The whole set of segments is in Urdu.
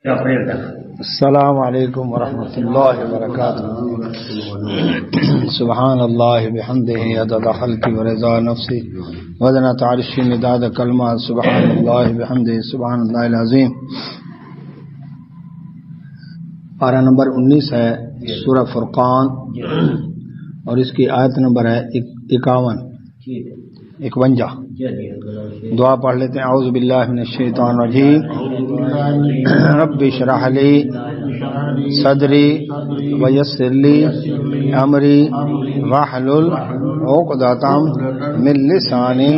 السلام علیکم ورحمۃ اللہ وبرکاتہ. سبحان اللہ بحمدہ عدد خلقہ ورضا نفسہ وزنۃ عرشہ مداد کلمات. سبحان اللہ بحمدہ سبحان اللہ العظیم. پارہ نمبر 19 ہے سورہ فرقان اور اس کی آیت نمبر ہے 51. دعا پڑھ لیتے ہیں. اعوذ باللہ من الشیطان الرجیم. رب اشرح لی صدری ویسر لی امری واحلل عقدۃ من لسانی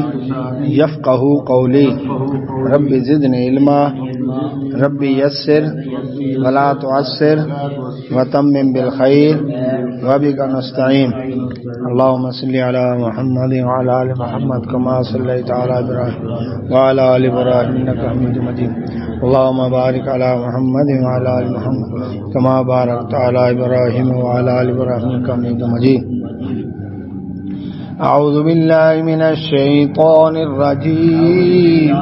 یفقہوا قولی. رب زدنی علما رب یسر ولا تعسر وتمم بالخیر وبک نستعین. اللهم صل على محمد وعلى آل محمد كما صليت على إبراهيم وعلى آل إبراهيم إنك حميد مجيد. اللهم بارك على محمد وعلى آل محمد كما باركت على إبراهيم وعلى آل إبراهيم إنك حميد مجيد. أعوذ بالله من الشيطان الرجيم.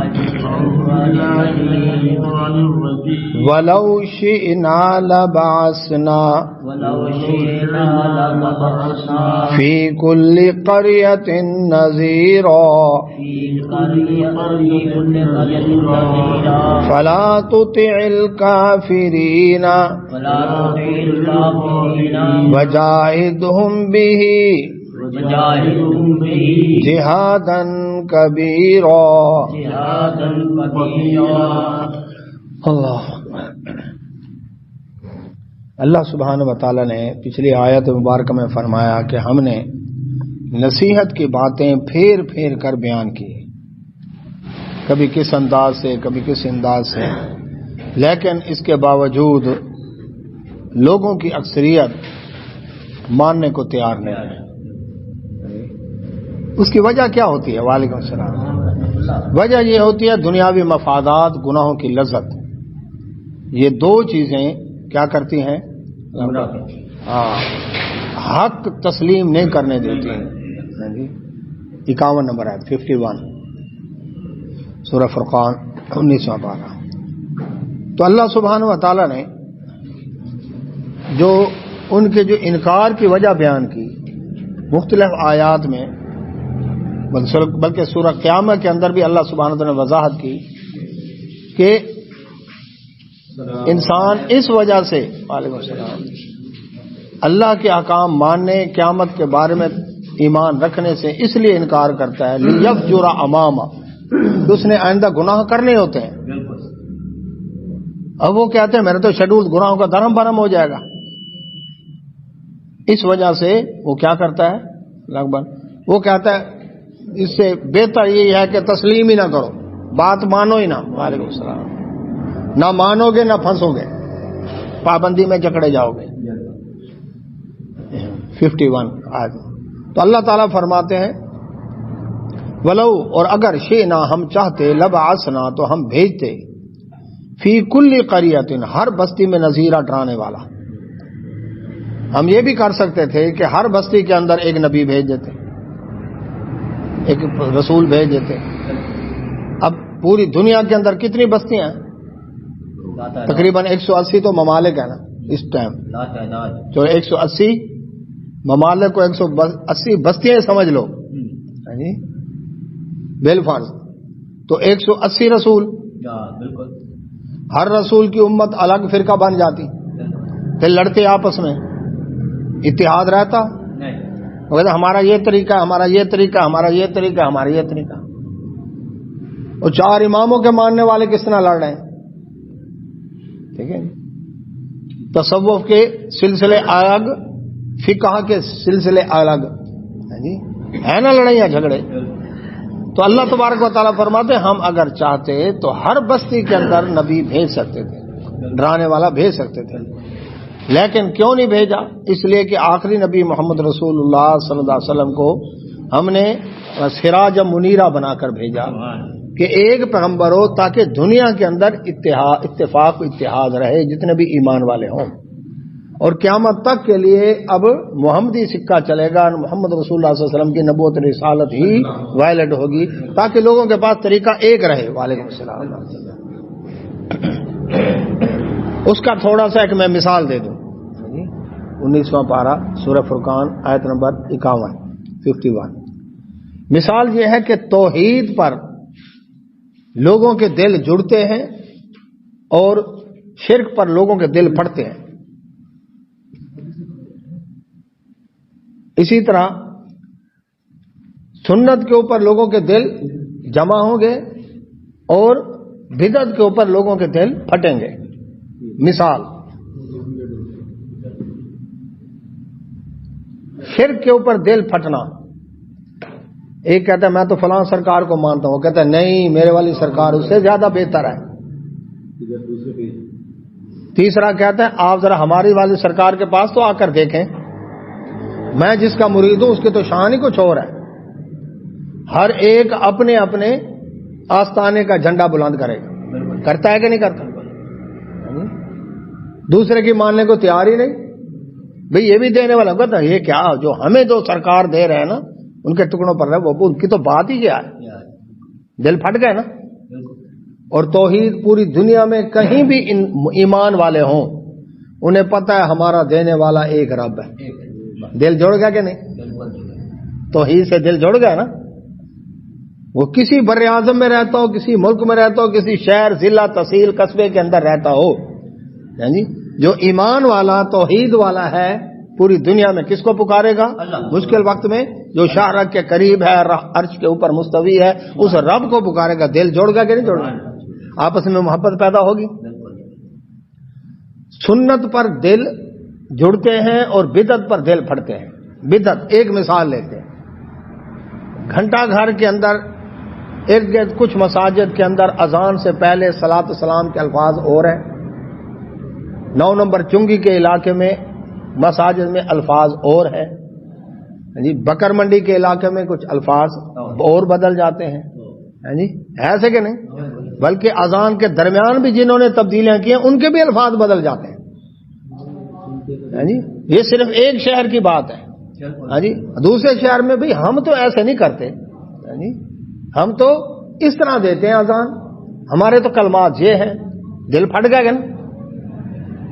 ولو شئنا لبعثنا في كل قرية نذيرا فلا تطع الكافرين وجاهدهم به جہادا کبیرا. اللہ سبحانہ و تعالی نے پچھلی آیت مبارکہ میں فرمایا کہ ہم نے نصیحت کی باتیں پھیر پھیر کر بیان کی، کبھی کس انداز سے کبھی کس انداز سے، لیکن اس کے باوجود لوگوں کی اکثریت ماننے کو تیار نہیں ہے. اس کی وجہ کیا ہوتی ہے؟ وعلیکم السلام. وجہ یہ ہوتی ہے دنیاوی مفادات، گناہوں کی لذت. یہ دو چیزیں کیا کرتی ہیں؟ حق تسلیم نہیں کرنے دیتی ہیں. 51 نمبر ہے 51 سورہ فرقان 19واں پارہ. تو اللہ سبحانہ و تعالی نے جو ان کے جو انکار کی وجہ بیان کی مختلف آیات میں، بلکہ سورہ قیامہ کے اندر بھی اللہ سبحانہ وتعالی نے وضاحت کی کہ انسان اس وجہ سے وعلیکم السلام اللہ کے احکام ماننے، قیامت کے بارے میں ایمان رکھنے سے اس لیے انکار کرتا ہے لیفجر امامہ، اس نے آئندہ گناہ کرنے ہوتے ہیں. اب وہ کہتے ہیں میرے تو شیڈول گناہوں کا درہم برہم ہو جائے گا. اس وجہ سے وہ کیا کرتا ہے؟ لگ بھگ وہ کہتا ہے اس سے بہتر یہ ہے کہ تسلیم ہی نہ کرو، بات مانو ہی نہ. وعلیکم السلام. نہ مانو گے نہ پھنسو گے، پابندی میں جکڑے جاؤ گے. 51 آج. تو اللہ تعالیٰ فرماتے ہیں ولو، اور اگر شئنا ہم چاہتے، لبعثنا تو ہم بھیجتے، فی کل قریۃ ہر بستی میں نذیرہ ڈرانے والا. ہم یہ بھی کر سکتے تھے کہ ہر بستی کے اندر ایک نبی بھیج دیتے، ایک رسول بھیج دیتے. اب پوری دنیا کے اندر کتنی بستیاں ہیں؟ تقریباً 180 تو ممالک ہیں نا اس ٹائم. جو 180 ممالک کو 180 بستیاں سمجھ لو بالفرض. تو 180 رسول، ہر رسول کی امت الگ فرقہ بن جاتی، پھر لڑتے آپس میں. اتحاد رہتا؟ ہمارا یہ طریقہ، ہمارا یہ طریقہ، ہمارا یہ طریقہ، ہمارا یہ طریقہ. اور 4 اماموں کے ماننے والے کس طرح لڑ رہے ہیں؟ ٹھیک ہے. تصوف کے سلسلے الگ، فقہ کے سلسلے الگ ہے نا، لڑائیاں جھگڑے. تو اللہ تبارک و تعالیٰ فرماتے ہم اگر چاہتے تو ہر بستی کے اندر نبی بھیج سکتے تھے، ڈرانے والا بھیج سکتے تھے. لیکن کیوں نہیں بھیجا؟ اس لیے کہ آخری نبی محمد رسول اللہ صلی اللہ علیہ وسلم کو ہم نے سراج منیرہ بنا کر بھیجا کہ ایک پیغمبر ہو تاکہ دنیا کے اندر اتفاق اتحاد رہے جتنے بھی ایمان والے ہوں. اور قیامت تک کے لیے اب محمدی سکہ چلے گا، محمد رسول اللہ صلی اللہ علیہ وسلم کی نبوت رسالت ہی وائلڈ ہوگی تاکہ لوگوں کے پاس طریقہ ایک رہے. وعلیکم السلام. اس کا تھوڑا سا ایک میں مثال دے دوں. 19واں پارہ سورہ فرقان آیت نمبر 51. مثال یہ ہے کہ توحید پر لوگوں کے دل جڑتے ہیں اور شرک پر لوگوں کے دل پھٹتے ہیں. اسی طرح سنت کے اوپر لوگوں کے دل جمع ہوں گے اور بدعت کے اوپر لوگوں کے دل پھٹیں گے. مثال شرک کے اوپر دل پھٹنا. ایک کہتا ہے میں تو فلاں سرکار کو مانتا ہوں, کہتا ہے نہیں میرے والی سرکار اس سے زیادہ بہتر ہے. تیسرا کہتا ہے آپ ذرا ہماری والی سرکار کے پاس تو آ کر دیکھیں, میں جس کا مرید ہوں اس کی تو شان ہی کچھ اور ہے. ہر ایک اپنے اپنے آستانے کا جھنڈا بلند کرے گا, کرتا ہے کہ نہیں کرتا؟ دوسرے کی ماننے کو تیار ہی نہیں. بھئی یہ بھی دینے والا کہتا ہے یہ کیا جو ہمیں جو سرکار دے رہے ہیں نا ان کے ٹکڑوں پر رہے, وہ ان کی تو بات ہی کیا ہے, دل پھٹ گئے نا. اور توحید پوری دنیا میں کہیں بھی ایمان والے ہوں انہیں پتہ ہے ہمارا دینے والا ایک رب ہے. دل جوڑ گیا کہ نہیں؟ توحید سے دل جوڑ گیا نا. وہ کسی بر اعظم میں رہتا ہو, کسی ملک میں رہتا ہو, کسی شہر ضلع تحصیل قصبے کے اندر رہتا ہو, جی جو ایمان والا توحید والا ہے پوری دنیا میں کس کو پکارے گا؟ مشکل وقت میں جو شاہرگ کے قریب ہے, عرش کے اوپر مستوی ہے, اس رب کو پکارے گا. دل جوڑ گا کہ نہیں جوڑ گا؟ آپس میں محبت پیدا ہوگی. سنت پر دل جڑتے ہیں اور بدعت پر دل پھٹتے ہیں. بدعت ایک مثال لیتے ہیں, گھنٹہ گھر کے اندر ارد گرد کچھ مساجد کے اندر اذان سے پہلے صلاۃ السلام کے الفاظ اور ہیں. 9 نمبر چنگی کے علاقے میں مساجد میں الفاظ اور ہیں. جی بکر منڈی کے علاقے میں کچھ الفاظ اور بدل جاتے ہیں. جی ایسے کہ نہیں؟ بلکہ اذان کے درمیان بھی جنہوں نے تبدیلیاں کی ہیں ان کے بھی الفاظ بدل جاتے ہیں. جی یہ صرف ایک شہر کی بات ہے. جی دوسرے شہر میں بھی ہم تو ایسے نہیں کرتے, ہم تو اس طرح دیتے ہیں اذان, ہمارے تو کلمات یہ ہیں. دل پھٹ گیا کہ نا.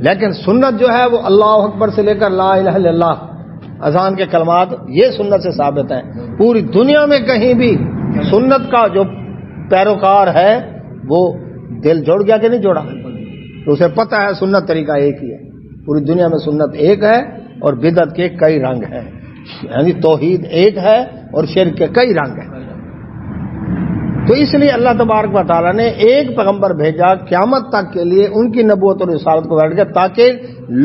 لیکن سنت جو ہے وہ اللہ اکبر سے لے کر لا الہ الا اللہ اذان کے کلمات یہ سنت سے ثابت ہیں. پوری دنیا میں کہیں بھی سنت کا جو پیروکار ہے وہ دل جوڑ گیا کہ نہیں جوڑا؟ تو اسے پتہ ہے سنت طریقہ ایک ہی ہے. پوری دنیا میں سنت ایک ہے اور بدعت کے کئی رنگ ہیں. یعنی توحید ایک ہے اور شرک کے کئی رنگ ہیں. تو اس لیے اللہ تبارک و تعالیٰ نے ایک پیغمبر بھیجا قیامت تک کے لیے ان کی نبوت اور رسالت کو بیٹھ گیا تاکہ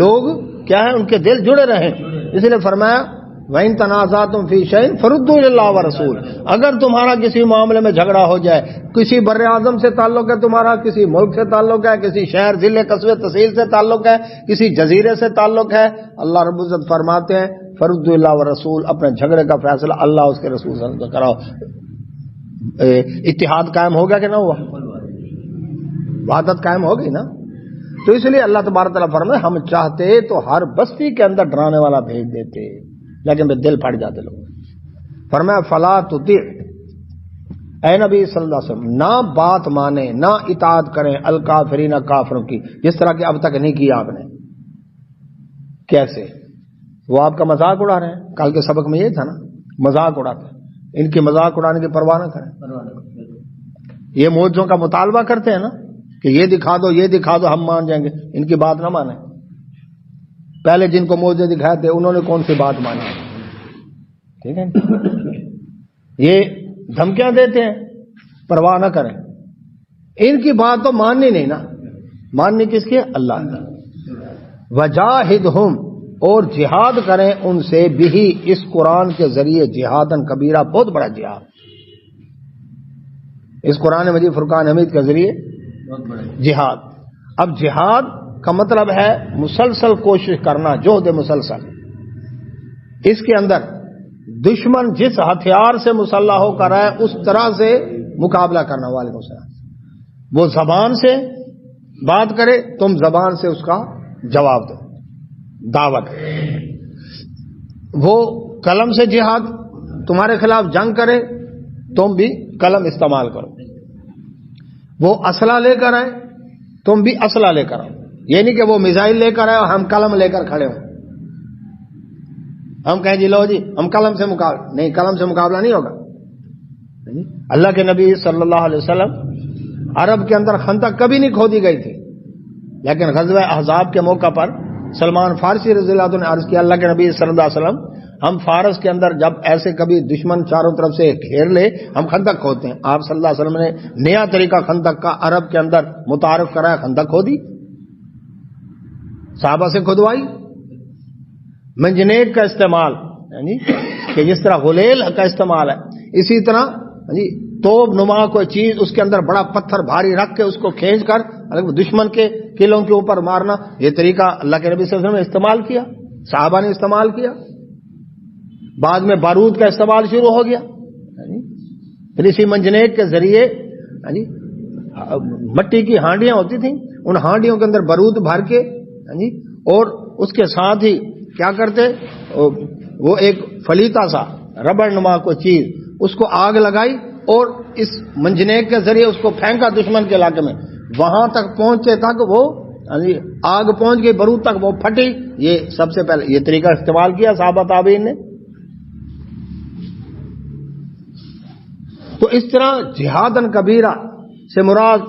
لوگ کیا ہے ان کے دل جڑے رہیں. اس لیے فرمایا وَإِن تَنَازَعْتُمْ فِي شَيْءٍ فَرُدُّوهُ إِلَى اللَّهِ وَرَسُولِهِ. اگر تمہارا کسی معاملے میں جھگڑا ہو جائے, کسی بر اعظم سے تعلق ہے تمہارا, کسی ملک سے تعلق ہے, کسی شہر ضلع قصبے تحصیل سے تعلق ہے, کسی جزیرے سے تعلق ہے, اللہ رب العزت فرماتے ہیں فَرُدُّوهُ إِلَى اللَّهِ وَرَسُولِهِ, اپنے جھگڑے کا فیصلہ اللہ اس کے رسول صلی اللہ علیہ وسلم کراؤ. اتحاد قائم ہو گیا کہ نہ ہوا؟ وحدت قائم ہوگی نا. تو اس لیے اللہ تبارک تعالیٰ فرمائے ہم چاہتے تو ہر بستی کے اندر ڈرانے والا بھیج دیتے, لیکن دل پھٹ جاتے لوگ. فرمایا فلا تطیع, اے نبی صلی اللہ علیہ وسلم نہ بات مانے نہ اطاعت کریں الکافرین کافروں کی, جس طرح کہ اب تک نہیں کیا آپ نے. کیسے؟ وہ آپ کا مذاق اڑا رہے ہیں. کل کے سبق میں یہ تھا نا, مذاق اڑاتے ہیں. ان کی مذاق اڑانے کی پرواہ نہ کریں. یہ معجزوں کا مطالبہ کرتے ہیں نا کہ یہ دکھا دو یہ دکھا دو ہم مان جائیں گے, ان کی بات نہ مانیں. پہلے جن کو معجزے دکھائے تھے انہوں نے کون سی بات مانی؟ ٹھیک ہے, یہ دھمکیاں دیتے ہیں, پرواہ نہ کریں. ان کی بات تو ماننی نہیں نا, ماننی کس کی؟ اللہ کی. وجاہدہم, اور جہاد کریں ان سے بھی, اس قرآن کے ذریعے جہادن کبیرہ, بہت بڑا جہاد. اس قرآن مجید فرقان حمید کے ذریعے جہاد. اب جہاد کا مطلب ہے مسلسل کوشش کرنا, جہد مسلسل. اس کے اندر دشمن جس ہتھیار سے مسلح ہو کر ہے اس طرح سے مقابلہ کرنا. وعلیکم السلام. وہ زبان سے بات کرے تم زبان سے اس کا جواب دو, دعوت. وہ قلم سے جہاد تمہارے خلاف جنگ کرے تم بھی قلم استعمال کرو. وہ اسلحہ لے کر آئے تم بھی اسلحہ لے کر آؤ. یہ نہیں کہ وہ میزائل لے کر آئے اور ہم قلم لے کر کھڑے ہوں، ہم کہیں جی لو جی ہم قلم سے مقابلہ نہیں، قلم سے مقابلہ نہیں ہوگا۔ اللہ کے نبی صلی اللہ علیہ وسلم عرب کے اندر خندق کبھی نہیں کھودی گئی تھی، لیکن غزوہ احزاب کے موقع پر سلمان فارسی رضی اللہ عنہ نے عرض کیا اللہ کے نبی صلی اللہ علیہ وسلم ہم فارس کے اندر جب ایسے کبھی دشمن چاروں طرف سے گھیر لے ہم خندق کھودتے ہیں۔ آپ صلی اللہ علیہ وسلم نے نیا طریقہ خندق کا عرب کے اندر متعارف کرایا، خندق کھودی، صحابہ سے کھدوائی، منجنیق کا استعمال کہ جس طرح غلیل کا استعمال ہے، اسی طرح توب نما کوئی چیز اس کے اندر بڑا پتھر بھاری رکھ کے اس کو کھینچ کر دشمن کے قلعوں کے اوپر مارنا، یہ طریقہ اللہ کے نبی صلی اللہ علیہ وسلم نے استعمال کیا، صحابہ نے استعمال کیا۔ بعد میں بارود کا استعمال شروع ہو گیا، پھر اسی منجنیق کے ذریعے مٹی کی ہانڈیاں ہوتی تھیں، ان ہانڈیوں کے اندر بارود بھر کے اور اس کے ساتھ ہی کیا کرتے، وہ ایک فلیتا سا ربڑ نما کوئی چیز اس کو آگ لگائی اور اس منجنیق کے ذریعے اس کو پھینکا دشمن کے علاقے میں، وہاں تک پہنچے تک وہ آگ پہنچ گئی، بارود تک وہ پھٹی۔ یہ سب سے پہلے یہ طریقہ استعمال کیا صحابہ تابعین نے۔ تو اس طرح جہادن کبیرہ سے مراد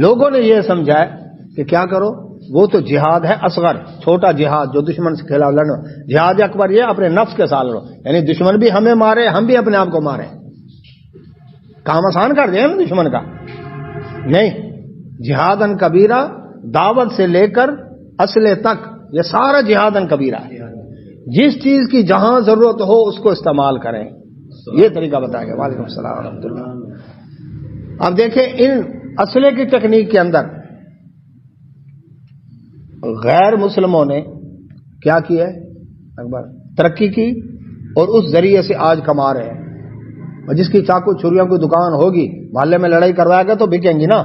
لوگوں نے یہ سمجھا ہے کہ کیا کرو، وہ تو جہاد ہے اصغر، چھوٹا جہاد جو دشمن سے خلاف لڑنا۔ جہاد اکبر یہ اپنے نفس کے ساتھ لڑو، یعنی دشمن بھی ہمیں مارے ہم بھی اپنے آپ کو مارے، کام آسان کر دیں نا دشمن کا، نہیں۔ جہادن کبیرہ دعوت سے لے کر اسلحے تک یہ سارا جہادن کبیرہ ہے، جس چیز کی جہاں ضرورت ہو اس کو استعمال کریں، یہ طریقہ بتایا گیا۔ وعلیکم السلام ورحمۃ اللہ۔ اب دیکھیں ان اسلحے کی ٹیکنیک کے اندر غیر مسلموں نے کیا کیا ہے، اکبر ترقی کی اور اس ذریعے سے آج کما رہے ہیں۔ اور جس کی چاقو چھریوں کی دکان ہوگی، محلے میں لڑائی کروایا گیا تو بکیں گی نا۔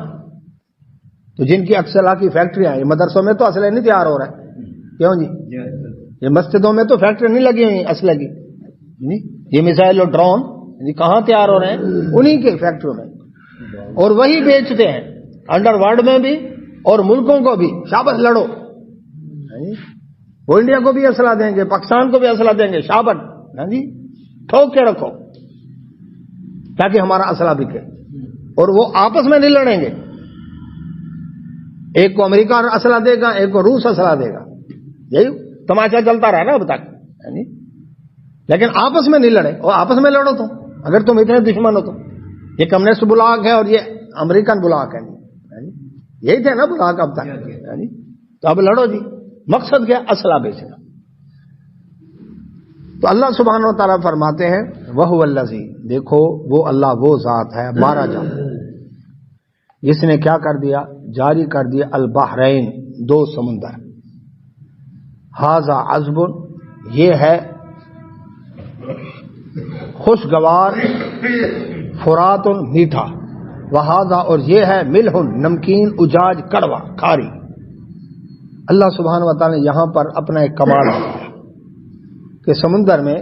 تو جن کی اسلحہ کی فیکٹریاں ہیں، مدرسوں میں تو اسلحے نہیں تیار ہو رہے ہیں، کیوں جی؟ یہ مسجدوں میں تو فیکٹری نہیں لگی ہوئی اسلحے کی، یہ میزائل اور ڈرون کہاں تیار ہو رہے ہیں؟ انہی کے فیکٹریوں میں، اور وہی بیچتے ہیں انڈر ورلڈ میں بھی اور ملکوں کو بھی۔ شابت لڑو، وہ انڈیا کو بھی اسلحہ دیں گے، پاکستان کو بھی اسلحہ دیں گے، شابت ٹھوک کے رکھو تاکہ ہمارا اسلحہ بکے، اور وہ آپس میں نہیں لڑیں گے، ایک کو امریکہ اسلحہ دے گا، ایک کو روس اسلحہ دے گا، یہی تماشا چلتا رہا نا اب تک، لیکن آپس میں نہیں لڑے، اور آپس میں لڑو تو اگر تم اتنے دشمن ہو تو۔ یہ کمیونسٹ بلاک ہے اور یہ امریکن بلاک ہے، یہی تھے نا بلاک اب تک، تو اب لڑو جی، مقصد کیا؟ اسلحہ بیچنا۔ تو اللہ سبحانہ و تعالیٰ فرماتے ہیں وَهُوَ الَّذِي، دیکھو وہ اللہ وہ ذات ہے، مارا جاتا جس نے کیا کر دیا، جاری کر دیا البحرین، دو سمندر، ھذا عذب، یہ ہے خوشگوار، فرات میٹھا، وہذا، اور یہ ہے ملح نمکین، اجاج کڑوا کھاری۔ اللہ سبحانہ و تعالیٰ نے یہاں پر اپنا ایک کمال بتایا کہ سمندر میں،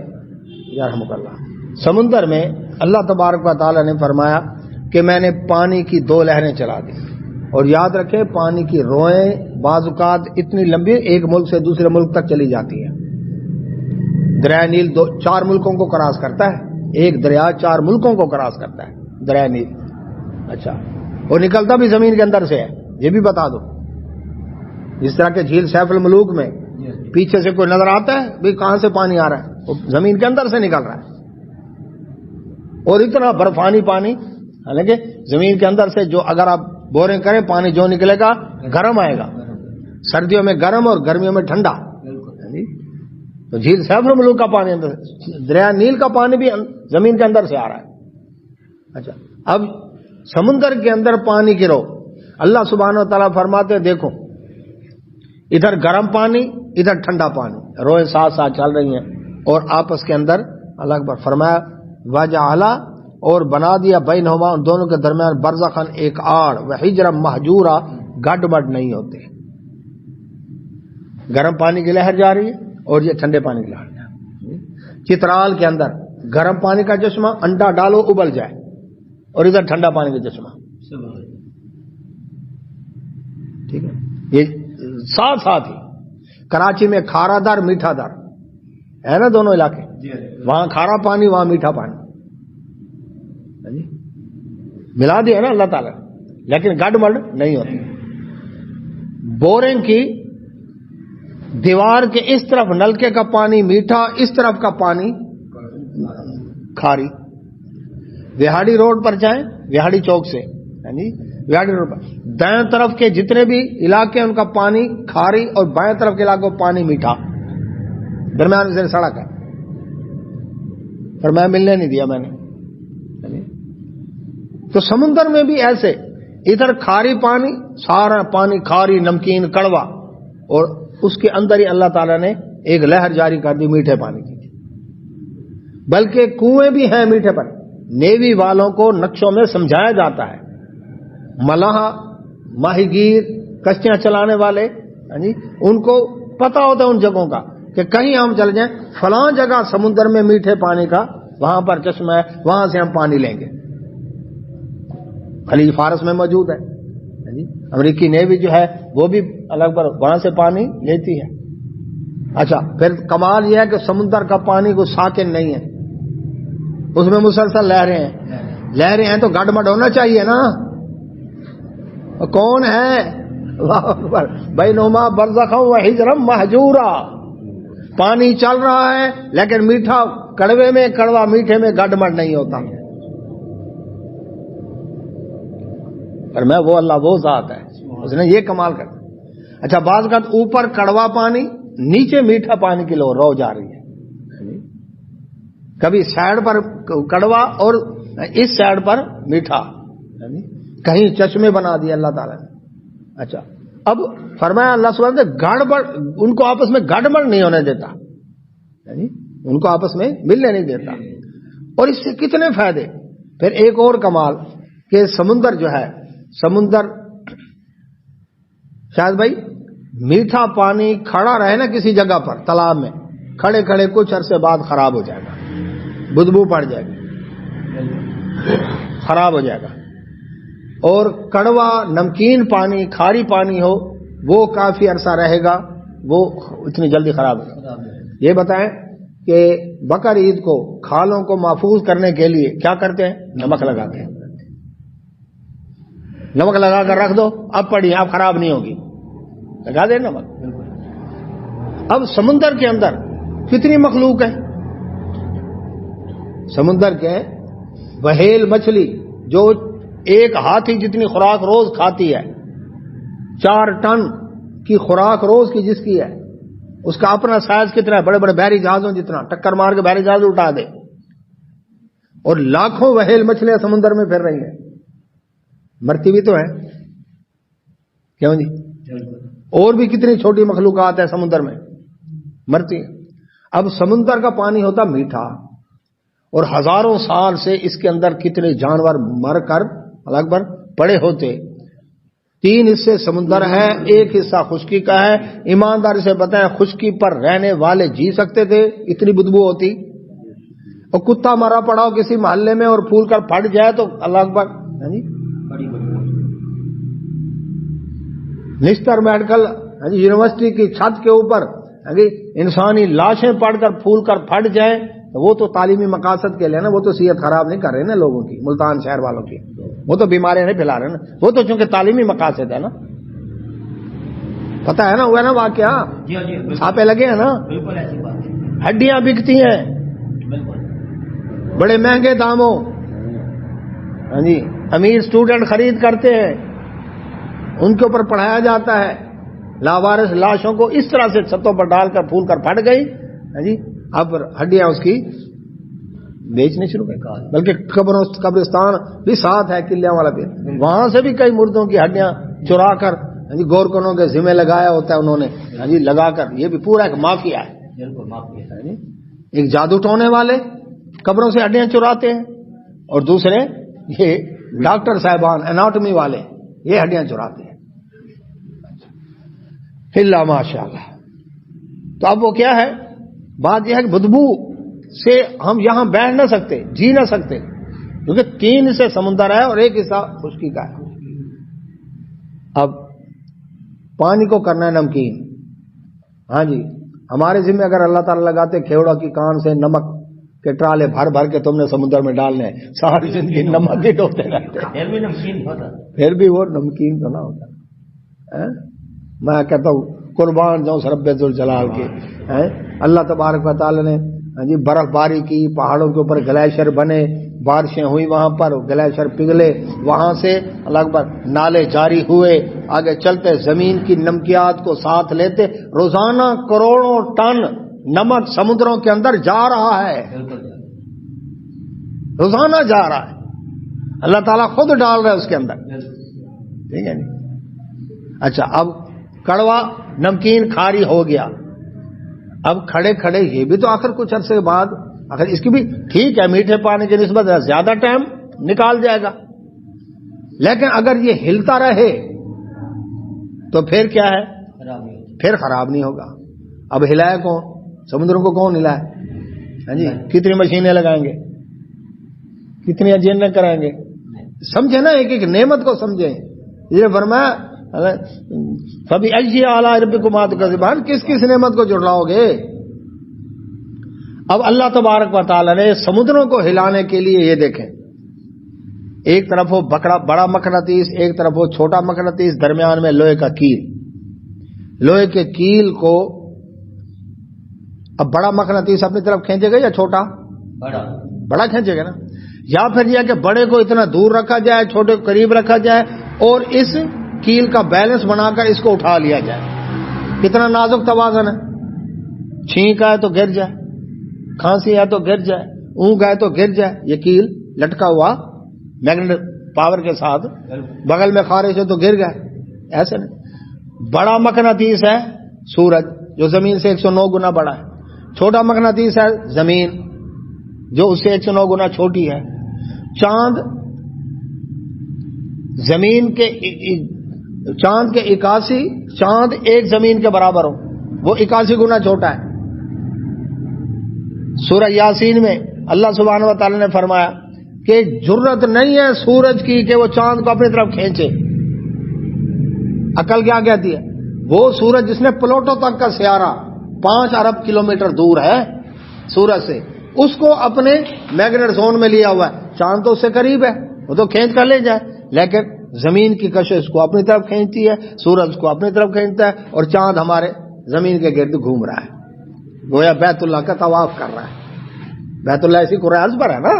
یرحمک اللہ، سمندر میں اللہ تبارک و تعالیٰ نے فرمایا کہ میں نے پانی کی دو لہریں چلا دی، اور یاد رکھیں پانی کی روئیں بعض اوقات اتنی لمبی ایک ملک سے دوسرے ملک تک چلی جاتی ہیں۔ دریا نیل چار ملکوں کو کراس کرتا ہے، ایک دریا چار ملکوں کو کراس کرتا ہے دریا نیل، اچھا، اور نکلتا بھی زمین کے اندر سے ہے، یہ بھی بتا دو۔ جس طرح کہ جھیل سیف الملوک میں پیچھے سے کوئی نظر آتا ہے بھئی کہاں سے پانی آ رہا ہے، وہ زمین کے اندر سے نکل رہا ہے، اور اتنا برفانی پانی، حالانکہ زمین کے اندر سے جو اگر آپ بورنگ کریں پانی جو نکلے گا گرم آئے گا، سردیوں میں گرم اور گرمیوں میں ٹھنڈا۔ تو جھیل سیف الملوک کا پانی اندر، دریا نیل کا پانی بھی زمین کے اندر سے آ رہا ہے۔ اچھا، اب سمندر کے اندر پانی کی رو، اللہ سبحانہ و تعالیٰ فرماتے دیکھو ادھر گرم پانی ادھر ٹھنڈا پانی، روئیں ساتھ ساتھ چل رہی ہیں، اور آپس کے اندر اللہ اکبر فرمایا وجعل، اور بنا دیا بینہما، ان دونوں کے درمیان برزخن، ایک آڑ، وحجرا مہجورا، گڈ بڈ نہیں ہوتے، گرم پانی کی لہر جا رہی ہے اور یہ ٹھنڈے پانی کی لہر جا رہی ہے۔ چترال کے اندر گرم پانی کا چشمہ، انڈا ڈالو ابل جائے، اور ادھر ٹھنڈا پانی کا چشمہ، ٹھیک ہے، یہ ساتھ ساتھ ہی. کراچی میں کھارا در میٹھا در ہے نا دونوں علاقے, وہاں کھارا پانی وہاں میٹھا پانی ملا دیا نا اللہ تعالیٰ, لیکن گڈ مڈ نہیں ہوتی. بورنگ کی دیوار کے اس طرف نلکے کا پانی میٹھا, اس طرف کا پانی کھاری. وہاڑی روڈ پر جائیں, وہاڑی چوک سے وہاڑی روڈ پر دائیں طرف کے جتنے بھی علاقے ان کا پانی کھاری اور بائیں طرف کے علاقوں کا پانی میٹھا, درمیان سے سڑک ہے. پر میں ملنے نہیں دیا میں نے. تو سمندر میں بھی ایسے, ادھر کھاری پانی, سارا پانی کھاری نمکین کڑوا, اور اس کے اندر ہی اللہ تعالیٰ نے ایک لہر جاری کر دی میٹھے پانی کی. بلکہ کنویں بھی ہیں میٹھے پانی. نیوی والوں کو نقشوں میں سمجھایا جاتا ہے, ملاح ماہی گیر کشتیاں چلانے والے ان کو پتا ہوتا ہے ان جگہوں کا کہ کہیں ہم چل جائیں فلاں جگہ سمندر میں میٹھے پانی کا وہاں پر چشمہ ہے, وہاں سے ہم پانی لیں گے. خلیج فارس میں موجود ہے. امریکی نیوی جو ہے وہ بھی الگ پر وہاں سے پانی لیتی ہے. اچھا, پھر کمال یہ ہے کہ سمندر کا پانی کوئی ساکن نہیں ہے, اس میں مسلسل لہریں ہیں. لہریں ہیں تو گڈ مڈ ہونا چاہیے نا. کون ہے بینہما برزخ و حجرا مہجورا, پانی چل رہا ہے لیکن میٹھا کڑوے میں, کڑوا میٹھے میں گڈ مڈ نہیں ہوتا. پر میں وہ اللہ وہ ذات ہے, اس نے یہ کمال کر. اچھا, بعض کا اوپر کڑوا پانی نیچے میٹھا پانی کی رو جا رہی ہے. کبھی سائڈ پر کڑوا اور اس سائڈ پر میٹھا, کہیں چشمے بنا دیے اللہ تعالیٰ نے. اچھا, اب فرمایا اللہ سبحانہ نے گڑبڑ ان کو آپس میں گڑبڑ نہیں ہونے دیتا, ان کو آپس میں ملنے نہیں دیتا. اور اس سے کتنے فائدے. پھر ایک اور کمال کہ سمندر جو ہے, سمندر شاید بھائی میٹھا پانی کھڑا رہے نا کسی جگہ پر تالاب میں, کھڑے کھڑے کچھ عرصے بعد خراب ہو جائے گا, بدبو پڑ جائے گی, خراب ہو جائے گا. اور کڑوا نمکین پانی کھاری پانی ہو وہ کافی عرصہ رہے گا, وہ اتنی جلدی خراب ہوگا. یہ بتائیں کہ بقر عید کو کھالوں کو محفوظ کرنے کے لیے کیا کرتے ہیں؟ نمک لگاتے ہیں. نمک لگا کر رکھ دو, اب پڑی اب خراب نہیں ہوگی, لگا دیں نمک. اب سمندر کے اندر کتنی مخلوق ہے. سمندر کے وہیل مچھلی جو ایک ہاتھی جتنی خوراک روز کھاتی ہے, 4 ٹن کی خوراک روز کی جس کی ہے, اس کا اپنا سائز کتنا ہے, بڑے بڑے بحری جہازوں جتنا, ٹکر مار کے بحری جہاز اٹھا دے. اور لاکھوں وہیل مچھلیاں سمندر میں پھر رہی ہیں, مرتی بھی تو ہے کیوں جی. اور بھی کتنی چھوٹی مخلوقات ہیں سمندر میں مرتی ہیں. اب سمندر کا پانی ہوتا میٹھا, اور ہزاروں سال سے اس کے اندر کتنے جانور مر کر الگ پر پڑے ہوتے. 3 حصے سمندر ہے, 1 حصہ خشکی کا ہے. ایمانداری سے بتائیں خشکی پر رہنے والے جی سکتے تھے؟ اتنی بدبو ہوتی. اور کتا مرا پڑا ہو کسی محلے میں اور پھول کر پھٹ جائے تو اللہ اکبر. نشتر میڈیکل یونیورسٹی کی چھت کے اوپر انسانی لاشیں پڑ کر پھول کر پھٹ جائیں, وہ تو تعلیمی مقاصد کے لیے نا, وہ تو صحت خراب نہیں کر رہے نا لوگوں کی, ملتان شہر والوں کی, وہ تو بیماریاں نہیں پھیلا رہے نا, وہ تو چونکہ تعلیمی مقاصد ہے نا. پتہ ہے نا, ہوا ہے نا واقعہ, چھاپے لگے ہیں نا, ہڈیاں بکتی ہیں بڑے مہنگے داموں. ہاں جی, امیر اسٹوڈنٹ خرید کرتے ہیں, ان کے اوپر پڑھایا جاتا ہے. لاوارث لاشوں کو اس طرح سے چھتوں پر ڈال کر پھول کر پھٹ گئی. ہاں جی, اب ہڈیاں اس کی بیچنے شروع کر, بلکہ قبرستان بھی ساتھ ہے, قلعہ والا بھی, وہاں سے بھی کئی مردوں کی ہڈیاں چرا کر گورکنوں کے ذمہ لگایا ہوتا ہے انہوں نے, لگا کر. یہ بھی پورا ایک مافیا ہے, ایک جادو ٹونے والے قبروں سے ہڈیاں چراتے ہیں, اور دوسرے یہ ڈاکٹر صاحبان اناٹمی والے یہ ہڈیاں چراتے ہیں. اللہ ماشاء اللہ. تو اب وہ کیا ہے, بات یہ ہے کہ بدبو سے ہم یہاں بیٹھ نہ سکتے, جی نہ سکتے, کیونکہ 3 حصے سمندر ہے اور 1 حصہ خشکی کا ہے. اب پانی کو کرنا ہے نمکین. ہاں جی, ہمارے ذمہ اگر اللہ تعالیٰ لگاتے کھیوڑا کی کان سے نمک کے ٹرالے بھر بھر کے تم نے سمندر میں ڈالنے ہیں, ساری زندگی نمک ہی ڈوبتے رہتے, پھر بھی نمکین ہوتا, پھر بھی وہ نمکین تو نہ ہوتا. میں کہتا ہوں قربان جاؤں رب ذوالجلال کے. اللہ تبارک و تعالیٰ نے جی برف باری کی, پہاڑوں کے اوپر گلیشیئر بنے, بارشیں ہوئی وہاں پر, گلیشیئر پگھلے, وہاں سے اللہ اکبر نالے جاری ہوئے, آگے چلتے زمین کی نمکیات کو ساتھ لیتے. روزانہ کروڑوں ٹن نمک سمندروں کے اندر جا رہا ہے, روزانہ جا رہا ہے. اللہ تعالیٰ خود ڈال رہا ہے اس کے اندر, ٹھیک ہے نہیں. اچھا, اب کڑوا نمکین کھاری ہو گیا. اب کھڑے کھڑے یہ بھی تو آخر کچھ عرصے بعد آخر اس کی بھی ٹھیک ہے, میٹھے پانی کی نسبت زیادہ ٹائم نکال جائے گا, لیکن اگر یہ ہلتا رہے تو پھر کیا ہے, پھر خراب نہیں ہوگا. اب ہلائے کون, سمندروں کو کون ہلائے؟ ہاں جی, کتنی مشینیں لگائیں گے, کتنی انجینئر کرائیں گے؟ سمجھے نا, ایک ایک نعمت کو سمجھیں. یہ فرمایا فبی ای آلاء ربکما تکذبان, کس کس نعمت کو جھٹلاؤ گے. اب اللہ تبارک و تعالی نے سمندروں کو ہلانے کے لیے یہ دیکھیں, ایک طرف وہ بڑا مقناطیس, ایک طرف وہ چھوٹا مقناطیس, درمیان میں لوہے کا کیل. لوہے کے کیل کو اب بڑا مقناطیس اپنی طرف کھینچے گا یا چھوٹا؟ بڑا کھینچے گا نا. یا پھر یہ کہ بڑے کو اتنا دور رکھا جائے, چھوٹے کو قریب رکھا جائے, اور اس کیل کا بیلنس بنا کر اس کو اٹھا لیا جائے. کتنا نازک توازن ہے, چھینک آئے تو گر جائے, کھانسی ہے تو گر جائے, اونگ آئے تو گر جائے. یہ کیل لٹکا ہوا میگنیٹک پاور کے ساتھ, بغل میں خارش ہے تو گر گئے, ایسے نہیں. بڑا مقناطیس ہے سورج جو زمین سے 109 گنا بڑا ہے, چھوٹا مقناطیس ہے زمین جو اس سے 109 گنا چھوٹی ہے. چاند زمین کے چاند کے 81, چاند ایک زمین کے برابر ہو, وہ 81 گنا چھوٹا ہے. سورہ یاسین میں اللہ سبحانہ و تعالی نے فرمایا کہ جرت نہیں ہے سورج کی کہ وہ چاند کو اپنی طرف کھینچے. عقل کیا کہتی ہے؟ وہ سورج جس نے پلوٹو تک کا سیارہ 5 ارب کلومیٹر دور ہے سورج سے, اس کو اپنے میگنیٹ زون میں لیا ہوا ہے. چاند تو اس سے قریب ہے, وہ تو کھینچ کر لے جائے, لیکن زمین کی کشش کو اپنی طرف کھینچتی ہے, سورج کو اپنی طرف کھینچتا ہے, اور چاند ہمارے زمین کے گرد گھوم رہا ہے, گویا بیت اللہ کا طواف کر رہا ہے. بیت اللہ اسی قرآن عرض پر ہے نا,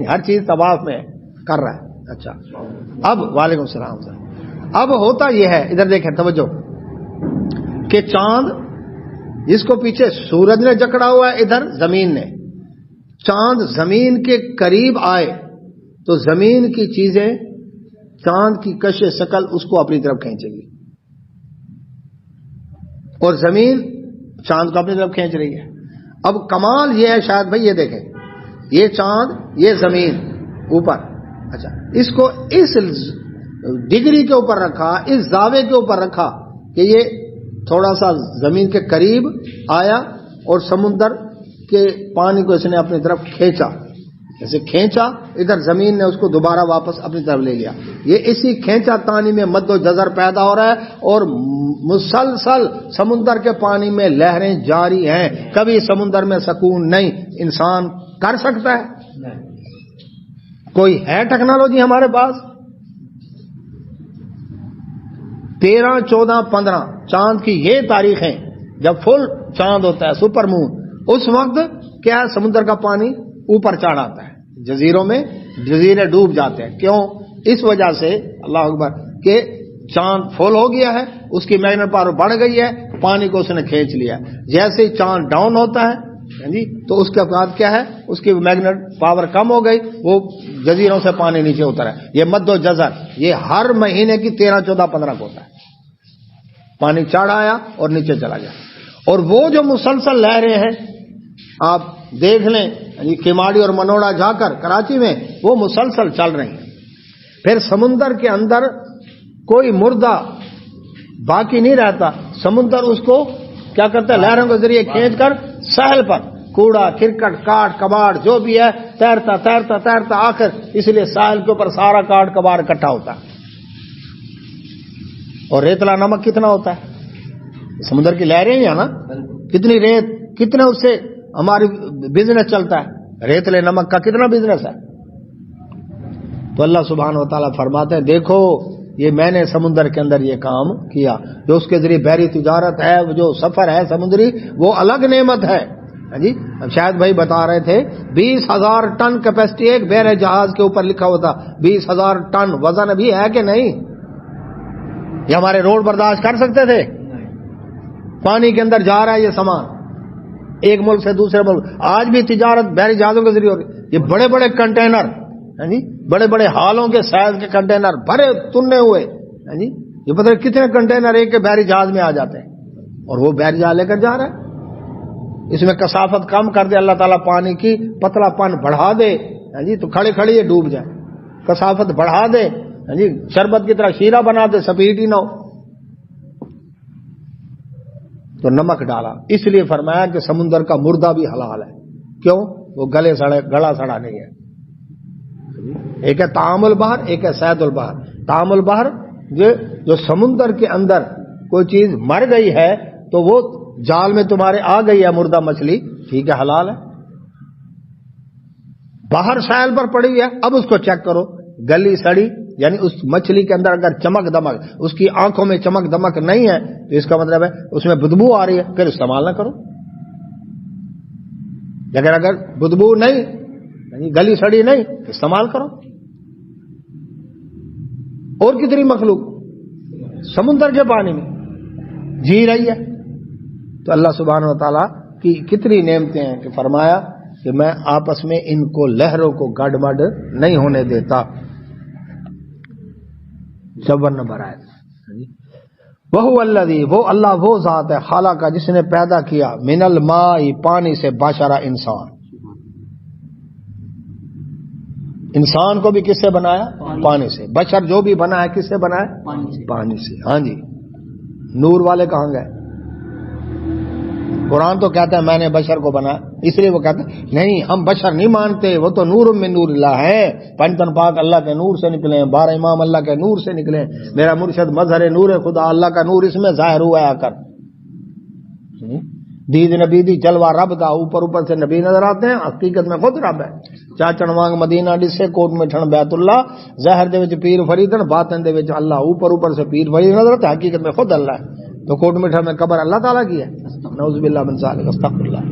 ہر چیز طواف میں کر رہا ہے. اچھا, اب وعلیکم السلام. اب ہوتا یہ ہے, ادھر دیکھیں توجہ, کہ چاند جس کو پیچھے سورج نے جکڑا ہوا ہے, ادھر زمین نے. چاند زمین کے قریب آئے تو زمین کی چیزیں چاند کی کش شکل اس کو اپنی طرف کھینچے گی, اور زمین چاند کو اپنی طرف کھینچ رہی ہے. اب کمال یہ ہے شاید بھائی, یہ دیکھیں, یہ چاند, یہ زمین اوپر, اچھا اس کو اس ڈگری کے اوپر رکھا, اس زاویے کے اوپر رکھا کہ یہ تھوڑا سا زمین کے قریب آیا, اور سمندر کے پانی کو اس نے اپنی طرف کھینچا. جیسے کھینچا, ادھر زمین نے اس کو دوبارہ واپس اپنی طرف لے لیا. یہ اسی کھینچا تانی میں مد و جزر پیدا ہو رہا ہے, اور مسلسل سمندر کے پانی میں لہریں جاری ہیں. کبھی سمندر میں سکون نہیں. انسان کر سکتا ہے؟ کوئی ہے ٹیکنالوجی ہمارے پاس؟ 13, 14, 15 چاند کی یہ تاریخیں جب فل چاند ہوتا ہے, سپر مون, اس وقت کیا ہے, سمندر کا پانی اوپر چڑھ آتا ہے, جزیروں میں جزیرے ڈوب جاتے ہیں. کیوں؟ اس وجہ سے اللہ اکبر کہ چاند فل ہو گیا ہے, اس کی میگنیٹ پاور بڑھ گئی ہے, پانی کو اس نے کھینچ لیا. جیسے ہی چاند ڈاؤن ہوتا ہے جی, تو اس کے بعد کیا ہے, اس کی میگنیٹ پاور کم ہو گئی, وہ جزیروں سے پانی نیچے اترا ہے. یہ مد و جزر یہ ہر مہینے کی 13, 14, 15 کو ہوتا ہے. پانی چڑھ آیا اور نیچے چلا گیا. اور وہ جو مسلسل لہریں ہیں آپ دیکھ لیں, کیماڑی اور منوڑا جا کر کراچی میں, وہ مسلسل چل رہی ہیں. پھر سمندر کے اندر کوئی مردہ باقی نہیں رہتا. سمندر اس کو کیا کرتا ہے, لہروں کے ذریعے کھینچ کر ساحل پر کوڑا کرکٹ کاٹ کباڑ جو بھی ہے تیرتا تیرتا تیرتا آخر, اس لیے ساحل کے اوپر سارا کاٹ کباڑ اکٹھا ہوتا ہے. اور ریتلا نمک کتنا ہوتا ہے؟ سمندر کی لہریں ہیں نا، کتنی ریت، کتنے اس سے ہماری بزنس چلتا ہے، ریتلے نمک کا کتنا بزنس ہے. تو اللہ سبحانہ و تعالیٰ فرماتے ہیں دیکھو یہ میں نے سمندر کے اندر یہ کام کیا، جو اس کے ذریعے بحری تجارت ہے، جو سفر ہے سمندری، وہ الگ نعمت ہے. جی اب شاید بھائی بتا رہے تھے 20,000 ٹن کیپیسٹی ایک بحر جہاز کے اوپر لکھا ہوتا، 20,000 ٹن وزن ابھی ہے کہ نہیں؟ یہ ہمارے روڈ برداشت کر سکتے تھے؟ پانی کے اندر جا رہا ہے یہ سامان ایک ملک سے دوسرے ملک. آج بھی تجارت بحری جہازوں کے ذریعے ہو رہی ہے. یہ بڑے بڑے کنٹینر، جی بڑے بڑے ہالوں کے سائز کے کنٹینر بھرے تننے ہوئے، جی یہ پتہ کتنے کنٹینر ایک کے بحری جہاز میں آ جاتے ہیں، اور وہ بحری جہاز لے کر جا رہا ہے. اس میں کثافت کم کر دے اللہ تعالیٰ، پانی کی پتلا پن بڑھا دے، جی تو کھڑے کھڑے یہ ڈوب جائے. کثافت بڑھا دے، جی شربت کی طرح شیرہ بنا دے، سپیٹ ہی نہ ہو. تو نمک ڈالا، اس لیے فرمایا کہ سمندر کا مردہ بھی حلال ہے. کیوں؟ وہ گلا سڑا نہیں ہے. ایک ہے طعام البحر، ایک ہے صید البحر. طعام البحر جو سمندر کے اندر کوئی چیز مر گئی ہے تو وہ جال میں تمہارے آ گئی ہے مردہ مچھلی، ٹھیک ہے حلال ہے. باہر ساحل پر پڑی ہے، اب اس کو چیک کرو، گلی سڑی، یعنی اس مچھلی کے اندر اگر چمک دمک، اس کی آنکھوں میں چمک دمک نہیں ہے تو اس کا مطلب ہے اس میں بدبو آ رہی ہے، پھر استعمال نہ کرو. لیکن اگر بدبو نہیں، یعنی گلی سڑی نہیں، استعمال کرو. اور کتنی مخلوق سمندر کے پانی میں جی رہی ہے. تو اللہ سبحانہ و تعالیٰ کی کتنی نعمتیں ہیں کہ فرمایا کہ میں آپس میں ان کو لہروں کو گڈمڈ نہیں ہونے دیتا. 54 نمبر آئے. وہ الذی، وہ اللہ وہ ذات ہے، خالق، جس نے پیدا کیا من الماء، پانی سے، بشرا، انسان کو بھی کس سے بنایا؟ پانی سے. بشر جو بھی بنا ہے کس سے بنا ہے؟ پانی سے. ہاں جی. نور والے کہاں گئے؟ قرآن تو کہتا ہے میں نے بشر کو بنایا، اس لیے وہ کہتا ہے نہیں ہم بشر نہیں مانتے، وہ تو نور من نور اللہ ہے. پنجتن پاک اللہ کے نور سے نکلے ہیں، 12 امام اللہ کے نور سے نکلے ہیں. میرا مرشد مظہر نور خدا، اللہ کا نور اس میں ظاہر ہوا ہے آ کر. دید نبی دی جلوہ رب دا، اوپر سے نبی نظر آتے ہیں، حقیقت میں خود رب ہے. چاچن وانگ مدینہ ڈسے، کوٹ میں ٹھن بیت اللہ، ظاہر دے وچ پیر فریدن، باطن دے وچ اللہ. اوپر سے پیر فرید نظر آتے، حقیقت میں خود اللہ ہے. تو کوٹ میٹھا میں قبر اللہ تعالیٰ کی ہے، نعوذ باللہ من ذالک، استغفر اللہ.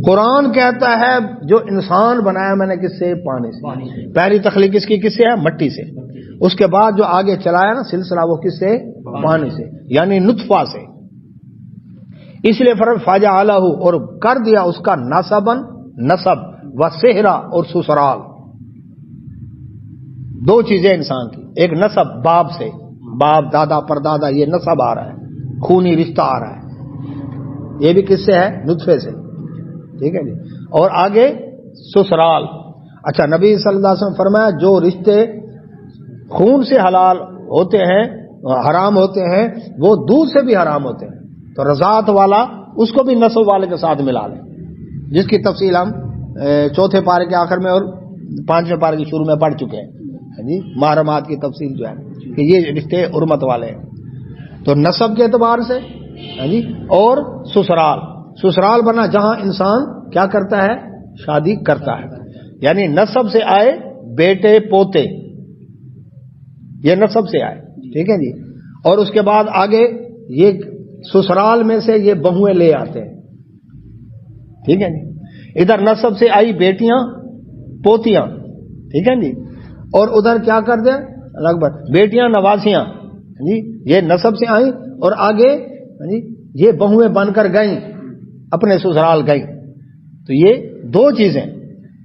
قرآن کہتا ہے جو انسان بنایا میں نے کس سے؟ پانی سے. پہلی تخلیق اس کی کس سے ہے؟ مٹی سے. اس کے بعد جو آگے چلایا نا سلسلہ وہ کس سے؟ پانی سے، یعنی نطفہ سے. اس لیے فرق فجعلہ، اور کر دیا اس کا نسبن، نسب، و صہرا، اور سسرال. دو چیزیں انسان کی، ایک نسب باپ سے، باپ دادا پردادا، یہ نسب آ رہا ہے، خونی رشتہ آ رہا ہے. یہ بھی کس سے ہے؟ نطفے سے. ٹھیک ہے جی. اور آگے سسرال. اچھا نبی صلی اللہ علیہ وسلم فرمایا جو رشتے خون سے حلال ہوتے ہیں، حرام ہوتے ہیں، وہ دودھ سے بھی حرام ہوتے ہیں. تو رضاعت والا اس کو بھی نسب والے کے ساتھ ملا لیں، جس کی تفصیل ہم 4 پارے کے آخر میں اور 5ویں پارے کے شروع میں پڑھ چکے ہیں جی. محرمات کی تفصیل جو ہے کہ یہ رشتے حرمت والے ہیں. تو نسب کے اعتبار سے جی، اور سسرال بنا جہاں انسان کیا کرتا ہے؟ شادی کرتا ہے. یعنی نسب سے آئے بیٹے پوتے، یہ نسب سے آئے. ٹھیک ہے جی. اور اس کے بعد آگے یہ سسرال میں سے یہ بہویں لے آتے ہیں. ٹھیک ہے جی. ادھر نسب سے آئی بیٹیاں پوتیاں. ٹھیک ہے جی. اور ادھر کیا کر دیں؟ لگ بھگ بیٹیاں نواسیاں جی، یہ نسب سے آئیں، اور آگے جی یہ بہویں بن کر گئیں، اپنے سسرال گئیں. تو یہ دو چیزیں،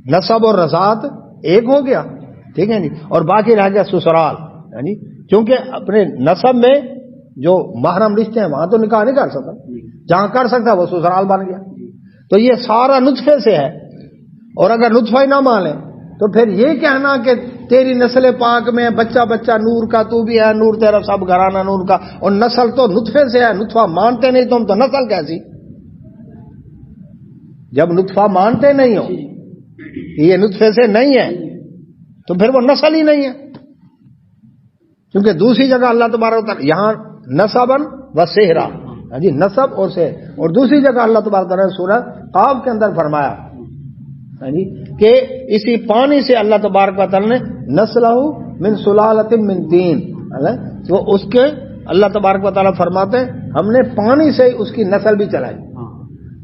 نسب اور رضاعت ایک ہو گیا. ٹھیک ہے جی. اور باقی رہ گیا سسرال. یعنی کیونکہ اپنے نسب میں جو محرم رشتے ہیں وہاں تو نکاح نہیں کر سکتا، جہاں کر سکتا وہ سسرال بن گیا. تو یہ سارا نطفے سے ہے. اور اگر نطفہ ہی نہ مانے تو پھر یہ کہنا کہ تیری نسل پاک میں بچہ بچہ نور کا، تو بھی ہے نور، تیرا سب گھرانہ نور کا، اور نسل تو نطفے سے ہے. نطفہ مانتے نہیں تم تو نسل کیسی؟ جب نطفہ مانتے نہیں ہو یہ نطفے سے نہیں ہے تو پھر وہ نسل ہی نہیں ہے. کیونکہ دوسری جگہ اللہ تبارک و تعالیٰ یہاں نسبن و سہرا، ہاں جی، نسب اور سحر، اور دوسری جگہ اللہ تبارک و تعالیٰ نے سورہ قاف کے اندر فرمایا ہاں جی کہ اسی پانی سے اللہ تبارک و تعالیٰ نے نسلہ من سلالۃ من طین، تو اس کے اللہ تبارک و تعالیٰ فرماتے ہیں ہم نے پانی سے اس کی نسل بھی چلائی.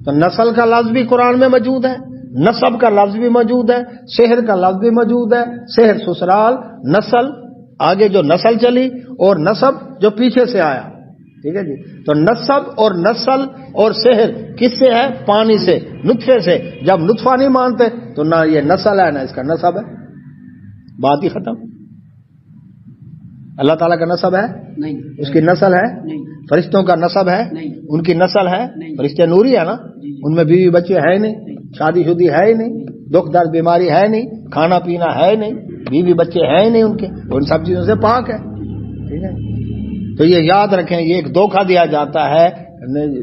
تو نسل کا لفظ بھی قرآن میں موجود ہے، نسب کا لفظ بھی موجود ہے، سحر کا لفظ بھی موجود ہے. سحر سسرال، نسل آگے جو نسل چلی، اور نسب جو پیچھے سے آیا. ٹھیک ہے جی. تو نسب اور نسل اور سحر کس سے ہے؟ پانی سے، نطفے سے. جب نطفہ نہیں مانتے تو نہ یہ نسل ہے نہ اس کا نسب ہے، بات ہی ختم. اللہ تعالیٰ کا نسب ہے نہیں، اس کی نسل ہے نہیں. فرشتوں کا نسب ہے نہیں، ان کی نسل ہے نہیں. فرشتے نوری ہے نا، ان میں بیوی بچے ہے نہیں، شادی شدی ہے ہی نہیں، دکھ درد بیماری ہے نہیں، کھانا پینا ہے نہیں، بیوی بچے ہیں نہیں ان کے، ان سب چیزوں سے پاک ہے. ٹھیک ہے. تو یہ یاد رکھیں، یہ ایک دھوکہ دیا جاتا ہے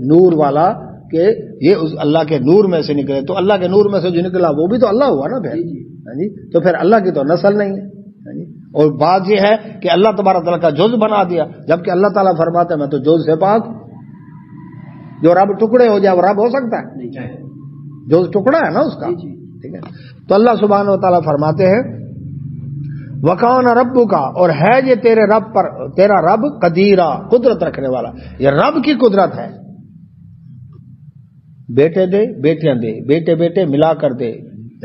نور والا کہ یہ اس اللہ کے نور میں سے نکلے. تو اللہ کے نور میں سے جو نکلا وہ بھی تو اللہ ہوا نا پھر. تو پھر اللہ کی تو نسل نہیں ہے. اور بات یہ ہے کہ اللہ تبارک تعالیٰ کا جز بنا دیا، جبکہ اللہ تعالیٰ فرماتا ہے میں تو جز سے پاک. جو رب ٹکڑے ہو جائے وہ رب ہو سکتا ہے؟ جو ٹکڑا ہے نا اس کا. ٹھیک ہے. تو اللہ سبحانہ و تعالیٰ فرماتے ہیں وَكَانَ رَبُّكَ، اور ہے یہ تیرے رب پر، تیرا رب قدیرا، قدرت رکھنے والا. یہ رب کی قدرت ہے. بیٹے دے بیٹیاں دے، بیٹے بیٹے ملا کر دے.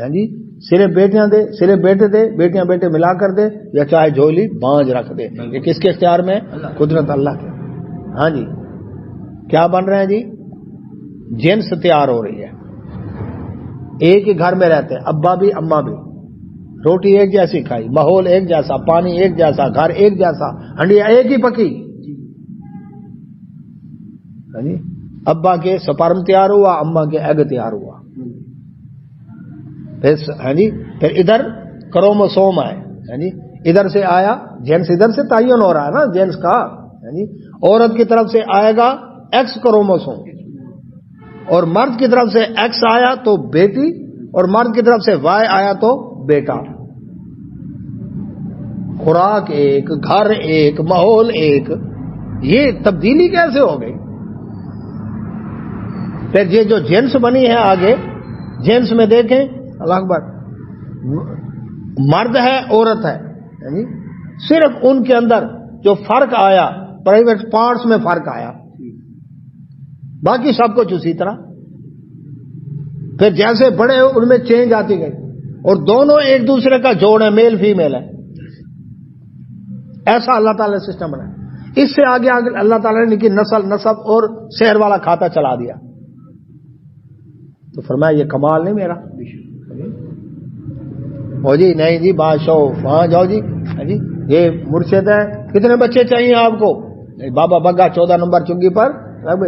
ہاں جی، صرف بیٹیاں دے، صرف بیٹے دے، بیٹیاں بیٹے ملا کر دے، یا چاہے جھولی بانج رکھ دے. یہ کس کے اختیار میں؟ قدرت اللہ کے. ہاں جی. کیا بن رہے ہیں جی؟ جنس تیار ہو رہی ہے. ایک ہی گھر میں رہتے ہیں، ابا بھی اماں بھی، روٹی ایک جیسی کھائی، ماحول ایک جیسا، پانی ایک جیسا، گھر ایک جیسا، ہنڈیا ایک ہی پکی. ہاں جی. ابا کے سپرم تیار ہوا، اماں کے ایگ تیار ہوا. ہاں جی. پھر ادھر کروموسوم آئے. ہاں جی. ادھر سے آیا جینس، ادھر سے تعین ہو رہا ہے نا جینس کا. ہاں جی. عورت کی طرف سے آئے گا ایکس کروموسوم، اور مرد کی طرف سے ایکس آیا تو بیٹی، اور مرد کی طرف سے وائی آیا تو بیٹا. خوراک ایک، گھر ایک، ماحول ایک. یہ تبدیلی کیسے ہو گئی؟ پھر یہ جو جنس بنی ہے آگے، جنس میں دیکھیں اللہ اکبر، مرد ہے عورت ہے. یعنی صرف ان کے اندر جو فرق آیا، پرائیویٹ پارٹس میں فرق آیا، باقی سب کچھ اسی طرح. پھر جیسے بڑے ان میں چینج آتی گئی، اور دونوں ایک دوسرے کا جوڑ ہے، میل فیمیل ہے. ایسا اللہ تعالیٰ نے سسٹم بنایا. اس سے آگے اللہ تعالیٰ نے کی نسل، نسب اور شہر والا کھاتا چلا دیا. تو فرمایا یہ کمال نہیں میرا؟ ہو جی نہیں جی بادشاہ، وہاں جاؤ جی. جی یہ مرشد ہے، کتنے بچے چاہیے آپ کو؟ بابا بگا 14 نمبر چنگی پر،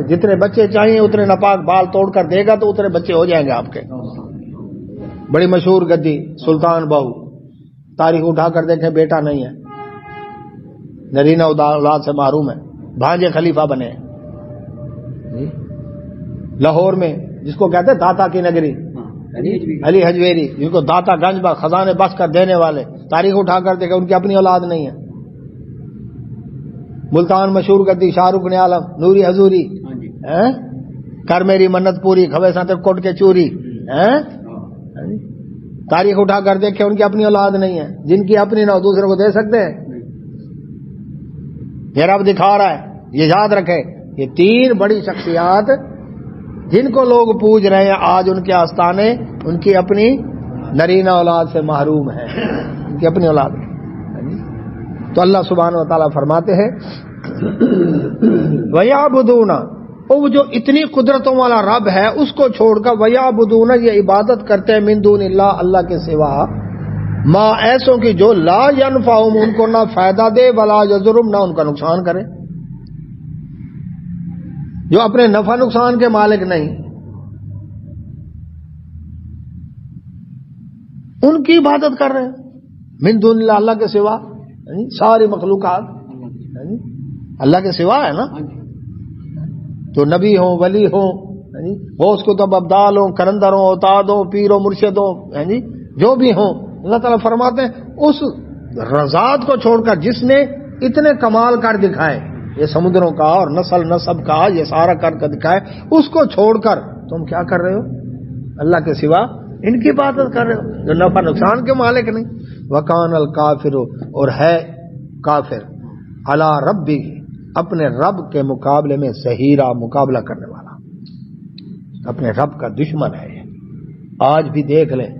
جتنے بچے چاہیے اتنے ناپاک بال توڑ کر دے گا تو اتنے بچے ہو جائیں گے آپ کے. بڑی مشہور گدی سلطان بہو، تاریخ اٹھا کر دیکھیں بیٹا نہیں ہے، نرینہ اولاد سے محروم ہے، بھانجے خلیفہ بنے. لاہور میں جس کو کہتے ہیں داتا کی نگری، علی حجویری، جن کو داتا گنج با خزانے بخش کر دینے والے، تاریخ اٹھا کر دیکھیں ان کی اپنی اولاد نہیں ہے. ملتان مشہور گدی شاہ رخ نے عالم، نوری حضوری، کر میری منت پوری، کھوے ساتھ کوٹ کے چوری. تاریخ اٹھا کر دیکھیں ان کی اپنی اولاد نہیں ہے. جن کی اپنی نہ دوسرے کو دے سکتے ہیں. یہ رب دکھا رہا ہے. یہ یاد رکھے، یہ 3 بڑی شخصیات جن کو لوگ پوج رہے ہیں آج، ان کے آستانے ان کی اپنی نرینہ اولاد سے محروم ہیں، ان کی اپنی اولاد. تو اللہ سبحانہ و تعالیٰ فرماتے ہیں وَيَعْبُدُونَ، وہ جو اتنی قدرتوں والا رب ہے اس کو چھوڑ کر وَيَعْبُدُونَ، یہ عبادت کرتے ہیں من دون اللہ، اللہ کے سوا، ما ایسوں کی جو لا ينفعهم، ان کو نہ فائدہ دے، ولا يضرهم، نہ ان کا نقصان کرے، جو اپنے نفع نقصان کے مالک نہیں. ان کی عبادت کر رہے ہیں من دون اللہ، اللہ کے سوا. ساری مخلوقات اللہ کے سوا ہے نا، تو نبی ہوں، ولی ہوں، غوث کتب ابدال ہوں، کرندر ہوں، اوتاد ہوں، پیر ہوں، مرشد ہوں، جو بھی ہوں، اللہ تعالیٰ فرماتے ہیں اس رضات کو چھوڑ کر جس نے اتنے کمال کر دکھائے، یہ سمندروں کا اور نسل نسب کا یہ سارا کر دکھائے، اس کو چھوڑ کر تم کیا کر رہے ہو؟ اللہ کے سوا ان کی عبادت کر رہے ہو جو نفع نقصان کے مالک نہیں۔ وکان الکافر، اور ہے کافر، علی ربی، اپنے رب کے مقابلے میں ظہیرا، مقابلہ کرنے والا، اپنے رب کا دشمن ہے یہ۔ آج بھی دیکھ لیں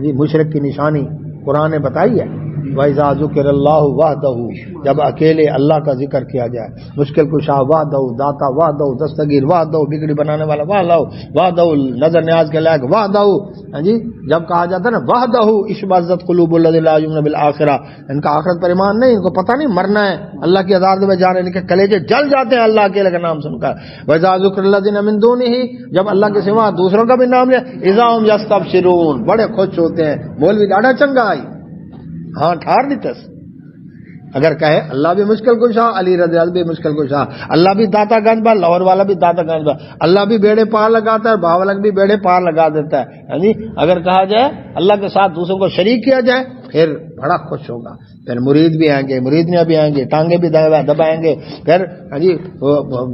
جی مشرک کی نشانی قرآن نے بتائی ہے، وَإِذَا ذُكِرَ اللَّهُ وَحْدَهُ، جب اکیلے اللہ کا ذکر کیا جائے، مشکل کشا وحدہ، داتا وحدہ، دستگیر وحدہ، بگڑی بنانے والا وحدہ، نظر نیاز کے لائق وحدہ، جی جب کہا جاتا ہے نا وحدہ اشمئزت قلوب الذین لا یؤمنون بالآخرہ، ان کا آخرت پر ایمان نہیں، ان کو پتہ نہیں مرنا ہے، اللہ کی عذاب میں جانے، ان کے کلیجے جل جاتے ہیں اللہ اکیلے کا نام سن کر۔ وَإِذَا ذُكِرَ الَّذِينَ مِن دُونِهِ، جب اللہ کے سوا دوسروں کا بھی نام لیا، اِذَا هُمْ يَسْتَبْشِرُونَ، بڑے خوش ہوتے ہیں، مولوی ڈاڑا چنگا آئی، ہاں ٹھار دیتس، اگر کہے اللہ بھی مشکل کشا، علی رضی اللہ بھی مشکل کشا، اللہ بھی داتا گنج با، لاہور والا بھی داتا گنج با، اللہ بھی بیڑے پار لگاتا ہے، باولک بھی بیڑے پار لگا دیتا ہے، یعنی اگر کہا جائے اللہ کے ساتھ دوسروں کو شریک کیا جائے پھر بڑا خوش ہوگا، پھر مرید بھی آئیں گے، مریدیاں بھی آئیں گے، ٹانگے بھی دبائیں گے، پھر جی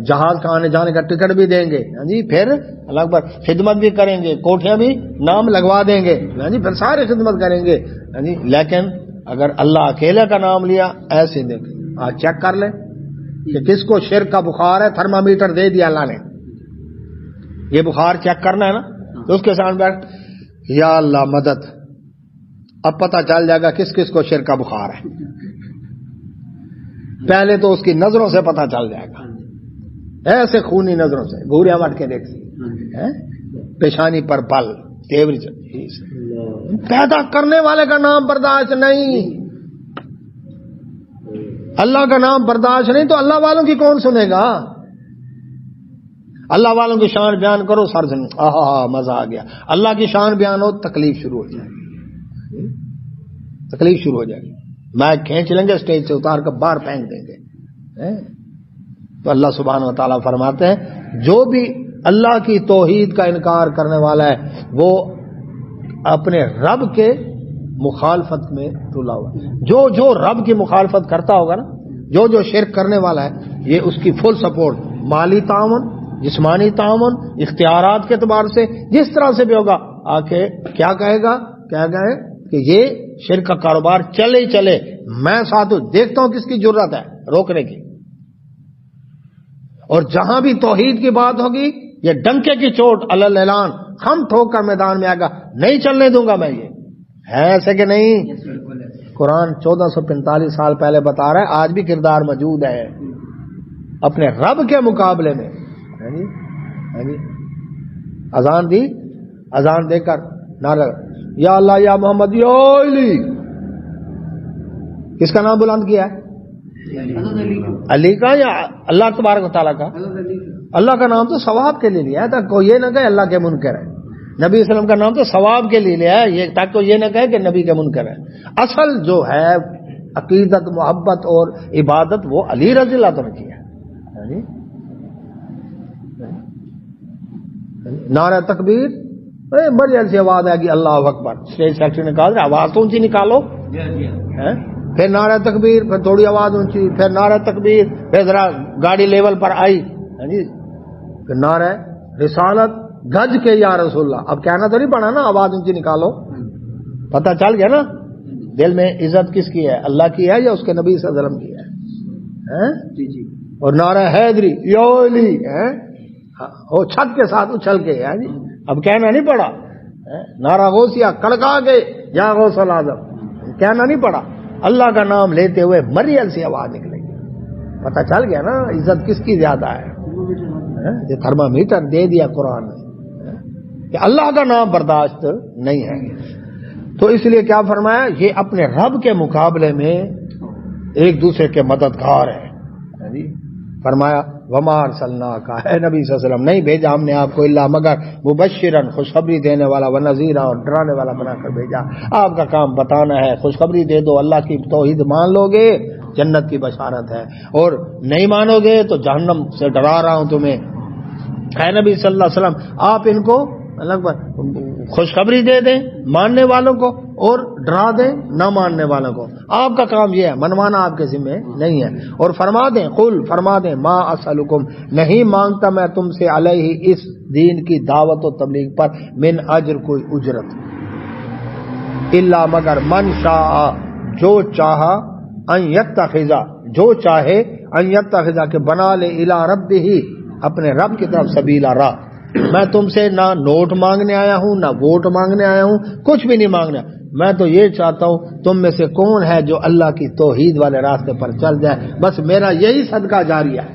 جہاز کا آنے جانے کا ٹکٹ بھی دیں گے، جی پھر اللہ اکبر خدمت بھی کریں گے، کوٹھیاں بھی نام لگوا دیں گے، جی پھر سارے خدمت کریں گے، جی لیکن اگر اللہ اکیلے کا نام لیا ایسے دیکھ، آج چیک کر لیں کہ کس کو شرک کا بخار ہے، تھرمامیٹر دے دیا اللہ نے، یہ بخار چیک کرنا ہے نا، تو اس کے سامنے بیٹھ یا اللہ مدد، اب پتہ چل جائے گا کس کس کو شرک کا بخار ہے، پہلے تو اس کی نظروں سے پتہ چل جائے گا، ایسے خونی نظروں سے گھوریاں مٹ کے دیکھتی، پیشانی پر پل تیوری چلتی، پیدا کرنے والے کا نام برداشت نہیں، اللہ کا نام برداشت نہیں تو اللہ والوں کی کون سنے گا؟ اللہ والوں کی شان بیان کرو سر سے آہا مزہ آ گیا، اللہ کی شان بیان ہو تکلیف شروع ہو جائے گی، تکلیف شروع ہو جائے گی، میں کھینچ لیں گے اسٹیج سے اتار کر باہر پھینک دیں گے۔ تو اللہ سبحانہ و تعالیٰ فرماتے ہیں جو بھی اللہ کی توحید کا انکار کرنے والا ہے وہ اپنے رب کے مخالفت میں تلا ہوا، جو رب کی مخالفت کرتا ہوگا نا، جو شرک کرنے والا ہے، یہ اس کی فل سپورٹ، مالی تعاون، جسمانی تعاون، اختیارات کے اعتبار سے جس طرح سے بھی ہوگا، آ کے کیا کہے گا کہ یہ شرک کا کاروبار چلے ہی چلے، میں ساتھ ہوں، دیکھتا ہوں کس کی جرت ہے روکنے کی، اور جہاں بھی توحید کی بات ہوگی یہ ڈنکے کی چوٹ علل اعلان ہم ٹھوک کر میدان میں آئے گا، نہیں چلنے دوں گا میں، یہ ہے ایسے کہ نہیں؟ قرآن 1445 سال پہلے بتا رہا ہے، آج بھی کردار موجود ہے اپنے رب کے مقابلے میں، اذان دی، اذان دے کر نعرہ یا اللہ یا محمد یا علی، کس کا نام بلند کیا ہے؟ علی کا یا اللہ تبارک و تعالیٰ کا؟ اللہ کا نام تو ثواب کے لیے لیا ہے تاکہ کوئی یہ نہ کہے اللہ کے منکر ہے، نبی صلی اللہ علیہ وسلم کا نام تو ثواب کے لیے لیا ہے یہ تاکہ کوئی یہ نہ کہے کہ نبی کے منکر ہے۔ اصل جو ہے عقیدت، محبت اور عبادت وہ علی رضی اللہ عنہ کی ہے۔ نعرہ تکبیر بڑی ایسی آواز آئے گی اللہ اکبر، اسٹیج سیکٹری نے کہا آواز تو اونچی نکالو، پھر نعرہ تکبیر، پھر تھوڑی آواز اونچی، پھر نعرہ تکبیر، پھر ذرا گاڑی لیول پر آئی، پھر نعرہ رسالت گج کے یا رسول اللہ، اب کہنا تو نہیں پڑا نا آواز اونچی نکالو، پتہ چل گیا نا دل میں عزت کس کی ہے، اللہ کی ہے یا اس کے نبی صلی اللہ علیہ وسلم کی ہے؟ اور نعرہ حیدری یا علی وہ چھت کے ساتھ اچھل کے، اب کہنا نہیں پڑا، نعرہ غوثیہ کڑکا کے یا غوث العظم، کہنا نہیں پڑا، اللہ کا نام لیتے ہوئے مریل سی آواز نکلے گی، پتہ چل گیا نا عزت کس کی زیادہ ہے۔ یہ تھرمامیٹر دے دیا قرآن نے کہ اللہ کا نام برداشت نہیں ہے، تو اس لیے کیا فرمایا، یہ اپنے رب کے مقابلے میں ایک دوسرے کے مددگار ہے۔ فرمایا وما ارسلناک، اے نبی صلی اللہ علیہ وسلم نہیں بھیجا ہم نے آپ کو الا مگر مبشرا، خوشخبری دینے والا، ونذیرا، اور ڈرانے والا بنا کر بھیجا، آپ کا کام بتانا ہے، خوشخبری دے دو، اللہ کی توحید مان لو گے جنت کی بشارت ہے، اور نہیں مانو گے تو جہنم سے ڈرا رہا ہوں تمہیں۔ اے نبی صلی اللہ علیہ وسلم آپ ان کو خوشخبری دے دیں ماننے والوں کو اور ڈرا دیں نہ ماننے والوں کو. آپ کا کام یہ ہے، منوانا آپ کے ذمہ نہیں ہے. اور فرما دیں، قل فرما دیں، ما اسألکم نہیں مانگتا میں تم سے علیہ اس دین کی دعوت و تبلیغ پر من اجر کوئی اجرت، الا مگر من شاء جو چاہا، ان یتخذ جو چاہے، ان یتخذ کہ بنا لے، الی ربہ اپنے رب کی طرف سبیلا راہ. میں تم سے نہ نوٹ مانگنے آیا ہوں نہ ووٹ مانگنے آیا ہوں، کچھ بھی نہیں مانگنا. میں تو یہ چاہتا ہوں تم میں سے کون ہے جو اللہ کی توحید والے راستے پر چل جائے. بس میرا یہی صدقہ جاریہ ہے،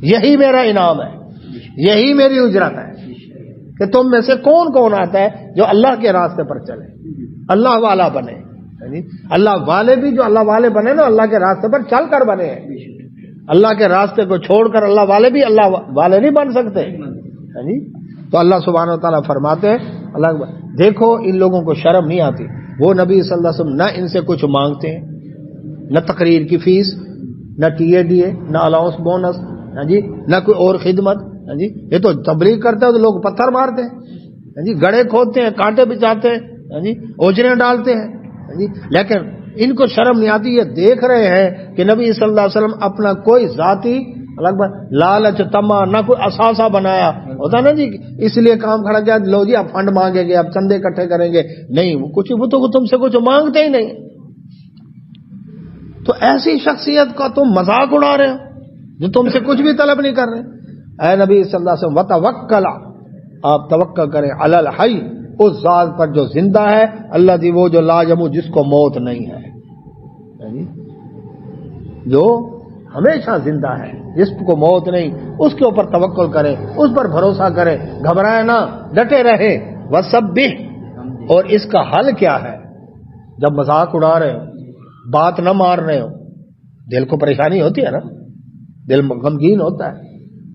یہی میرا انعام ہے، یہی میری اجرت ہے کہ تم میں سے کون کون آتا ہے جو اللہ کے راستے پر چلے، اللہ والا بنے. اللہ والے بھی جو اللہ والے بنے نا، اللہ کے راستے پر چل کر بنے ہیں. اللہ کے راستے کو چھوڑ کر اللہ والے بھی اللہ والے نہیں بن سکتے. تو اللہ سبحانہ و تعالیٰ فرماتے ہیں، اللہ دیکھو ان لوگوں کو شرم نہیں آتی، وہ نبی صلی اللہ علیہ وسلم نہ ان سے کچھ مانگتے ہیں، نہ تقریر کی فیس، نہ ٹی اے ڈی اے، نہ الاؤنس بونس، نہ کوئی اور خدمت. یہ تو تبلیغ کرتے ہیں تو لوگ پتھر مارتے ہیں، گڑھے کھودتے ہیں، کانٹے بچاتے ہیں، اوجریں ڈالتے ہیں. لیکن ان کو شرم نہیں آتی. یہ دیکھ رہے ہیں کہ نبی صلی اللہ علیہ وسلم اپنا کوئی ذاتی لالچ تما نہ کوئی اثاثہ بنایا ہوتا نا جی، اس لیے کام کھڑا کیا، لو جی اب فنڈ مانگیں گے، اب چندے اکٹھے کریں گے. نہیں، وہ کچھ وہ تو تم سے کچھ مانگتے ہی نہیں. تو ایسی شخصیت کا تم مذاق اڑا رہے ہو جو تم سے کچھ بھی طلب نہیں کر رہے. اے نبی صلی اللہ علیہ وسلم وتوکل، آپ توقع کریں، علی الحی اس ذات پر جو زندہ ہے، اللہ دی وہ جو لا یموت جس کو موت نہیں ہے، جو ہمیشہ زندہ ہے، جس کو موت نہیں، اس کے اوپر توکل کرے، اس پر بھروسہ کرے، گھبرائے نہ، ڈٹے رہے. وسبح، اور اس کا حل کیا ہے؟ جب مذاق اڑا رہے ہو، بات نہ مار رہے ہو، دل کو پریشانی ہوتی ہے نا، دل غمگین ہوتا ہے،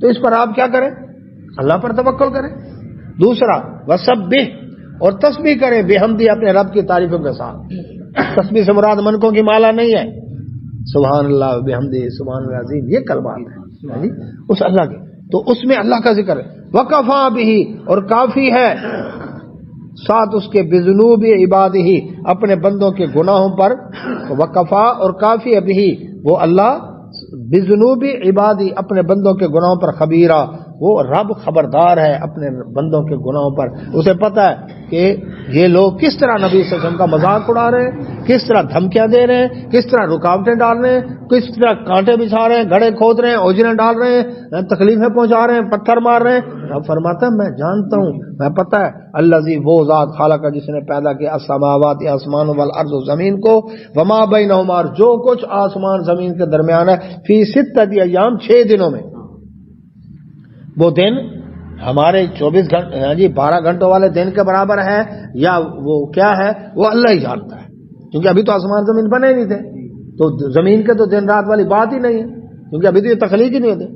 تو اس پر آپ کیا کریں؟ اللہ پر توکل کریں. دوسرا وسبح، اور تسبیح کریں بحمدی، اپنے رب کی تعریفوں کے ساتھ. تسبیح سے مراد منکوں کی مالا نہیں ہے، سبحان اللہ بحمدی سبحان اللہ عظیم، یہ کلمات ہے اس اللہ کے. تو اس میں اللہ کا ذکر ہے. وکفا بہ، اور کافی ہے ساتھ اس کے بذنوب عبادہ، اپنے بندوں کے گناہوں پر. وکفا، اور کافی ہے بہ وہ اللہ، بذنوب عبادی اپنے بندوں کے گناہوں پر، خبیرہ وہ رب خبردار ہے اپنے بندوں کے گناہوں پر. اسے پتہ ہے کہ یہ لوگ کس طرح نبی صلی اللہ علیہ وسلم کا مذاق اڑا رہے ہیں، کس طرح دھمکیاں دے رہے ہیں، کس طرح رکاوٹیں ڈال رہے ہیں، کس طرح کانٹے بچھا رہے ہیں، گڑھے کھود رہے ہیں، اوجریں ڈال رہے ہیں، تکلیفیں پہنچا رہے ہیں، پتھر مار رہے ہیں. رب فرماتا ہے میں جانتا ہوں، میں پتہ ہے. الذی، وہ ذات، خالق جس نے پیدا کیا السماوات آسمان والارض زمین کو، وما بینہما، جو کچھ آسمان زمین کے درمیان ہے، فی ستۃ ایام 6 دنوں میں. وہ دن ہمارے 24 گھنٹے 12 گھنٹوں والے دن کے برابر ہے یا وہ کیا ہے، وہ اللہ ہی جانتا ہے. کیونکہ ابھی تو آسمان زمین بنے نہیں تھے، تو زمین کے تو دن رات والی بات ہی نہیں ہے، کیونکہ ابھی تو یہ تخلیق ہی نہیں ہوتے.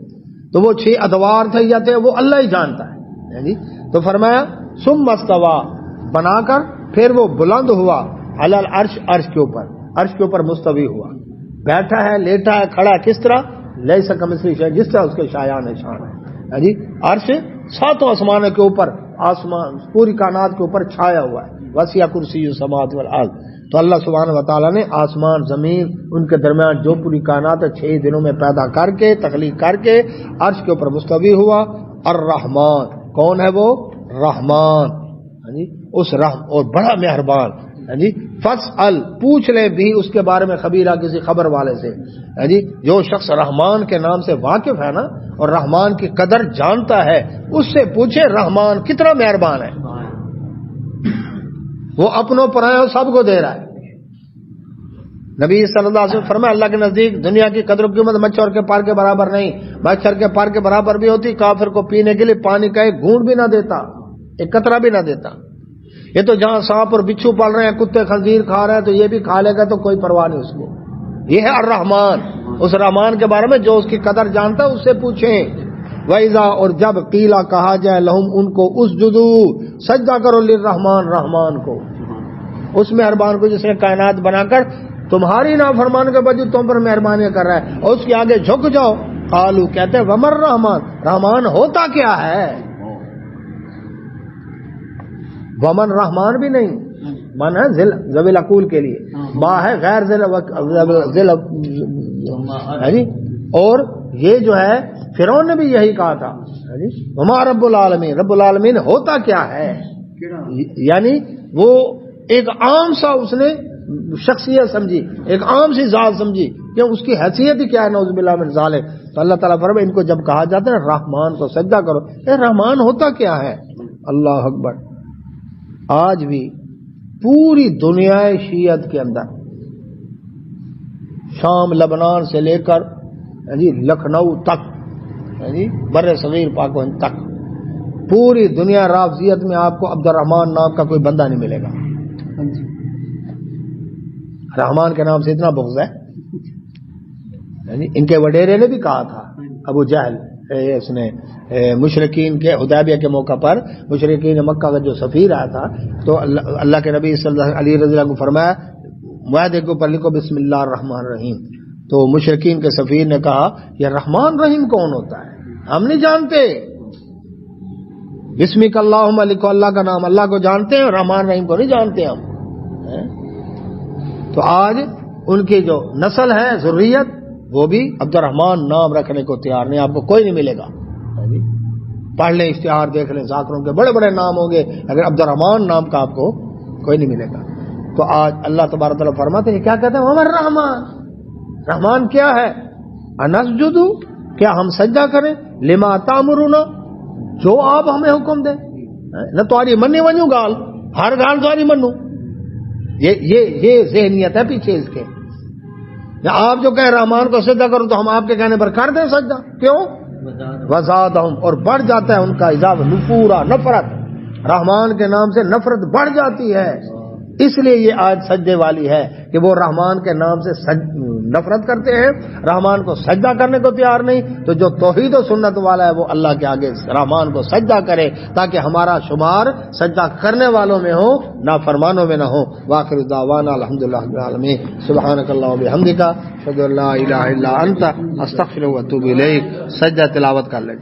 تو وہ 6 ادوار تھے یا تھے، وہ اللہ ہی جانتا ہے. تو فرمایا ثم استوى، بنا کر پھر وہ بلند ہوا، علی العرش، عرش کے اوپر، عرش کے اوپر مستوی ہوا، بیٹھا ہے، لیٹا ہے، کھڑا ہے. کس طرح؟ لیس کمثلہ شیء، جس طرح اس کے شایان شان ہے. عرش 7 آسمانوں کے اوپر، آسمان پوری کائنات کے اوپر چھایا ہوا ہے. وسع کرسی السماوات والارض. تو اللہ سبحانہ و تعالیٰ نے آسمان زمین ان کے درمیان جو پوری کائنات ہے 6 دنوں میں پیدا کر کے، تخلیق کر کے عرش کے اوپر مستوی ہوا. الرحمن، کون ہے وہ؟ رحمان، اس رحم اور بڑا مہربان. فاسأل، پوچھ لے بھی اس کے بارے میں خبیرہ، کسی خبر والے سے. جو شخص رحمان کے نام سے واقف ہے نا اور رحمان کی قدر جانتا ہے، اس سے پوچھے رحمان کتنا مہربان ہے. وہ اپنوں پرایوں سب کو دے رہا ہے. نبی صلی اللہ علیہ وسلم فرمایا اللہ کے نزدیک دنیا کی قدر و قیمت مچھر کے پار کے برابر نہیں. مچھر کے پار کے برابر بھی ہوتی، کافر کو پینے کے لیے پانی کا ایک گھونٹ بھی نہ دیتا، ایک قطرہ بھی نہ دیتا. یہ تو جہاں سانپ اور بچھو پل رہے ہیں، کتے خنزیر کھا رہے ہیں، تو یہ بھی کھا لے گا تو کوئی پرواہ نہیں اس کو. یہ ہے الرحمان. اس رحمان کے بارے میں جو اس کی قدر جانتا ہے اس سے پوچھیں. وَإِذَا، اور جب قیلا کہا جائے لہم ان کو، اسجدوا، سجدہ کرو، للرحمان، رحمان کو، اس مہربان کو جس نے کائنات بنا کر تمہاری نافرمان کے باوجود تم پر مہربانی کر رہا ہے، اور اس کے آگے جھک جاؤ. قالو، کہتے ہیں ومر رحمان، رحمان ہوتا کیا ہے؟ ومن رحمان بھی نہیں، من ہے ذوی العقول کے لیے، ما ہے غیر ذل ہے جی. اور یہ جو ہے فرعون نے بھی یہی کہا تھا وما رب العالمین، رب العالمین ہوتا کیا ہے، یعنی وہ ایک عام سا اس نے شخصیت سمجھی، ایک عام سی ذات سمجھی کہ اس کی حیثیت ہی کیا ہے، نعوذ باللہ من ذالک. تو اللہ تعالیٰ فرمائے ان کو جب کہا جاتا ہے رحمان کو سجدہ کرو، رحمان ہوتا کیا ہے. اللہ اکبر. آج بھی پوری دنیا شیعت کے اندر، شام لبنان سے لے کر جی لکھنؤ تک، بر صغیر پاک و ہند تک، پوری دنیا رافضیت میں آپ کو عبد الرحمان نام کا کوئی بندہ نہیں ملے گا. رحمان کے نام سے اتنا بغض ہے. ان کے وڈیرے نے بھی کہا تھا، ابو جہل اس نے مشرکین کے حدیبیہ کے موقع پر مشرکین مکہ کا جو سفیر آیا تھا تو اللہ کے نبی صلی اللہ علیہ وسلم کو فرمایا معاہدے کے اوپر لکھو بسم اللہ الرحمن الرحیم. تو مشرکین کے سفیر نے کہا یہ رحمان رحیم کون ہوتا ہے، ہم نہیں جانتے. بسمک اللہم لکھو، اللہ کا نام، اللہ کو جانتے ہیں، رحمان رحیم کو نہیں جانتے ہم. تو آج ان کی جو نسل ہے ذریت وہ بھی عبد الرحمان نام رکھنے کو تیار نہیں. آپ کو کوئی نہیں ملے گا. پڑھ لیں اشتہار دیکھ لیں، ذاکروں کے بڑے بڑے نام ہوں گے، اگر عبد الرحمان نام کا آپ کو کوئی نہیں ملے گا. تو آج اللہ تبارک تعالیٰ فرماتے ہیں کیا کہتے ہیں ہمارا رحمان. رحمان کیا ہے؟ انسجد، کیا ہم سجدہ کریں، لما تامرنا، جو آپ ہمیں حکم دیں. نہ تمہاری منی ونیو گال، ہر گال تمہاری منو. یہ ذہنیت ہے پیچھے اس کے. یا آپ جو کہیں رحمان کو سجدہ کرو تو ہم آپ کے کہنے پر کر دیں سجدہ. کیوں؟ وزادہم، اور بڑھ جاتا ہے ان کا اضافہ، نفورا، نفرت. رحمان کے نام سے نفرت بڑھ جاتی ہے. اس لیے یہ آج سجدے والی ہے کہ وہ رحمان کے نام سے نفرت کرتے ہیں، رحمان کو سجدہ کرنے کو تیار نہیں. تو جو توحید و سنت والا ہے وہ اللہ کے آگے رحمان کو سجدہ کرے تاکہ ہمارا شمار سجدہ کرنے والوں میں ہو، نافرمانوں میں نہ ہو. وآخر دعوانا الحمدللہ رب العالمین. سبحانک اللہم و بحمدک، اشہد ان لا الہ الا انت، استغفرک و اتوب الیک. سجدہ تلاوت کر لیں.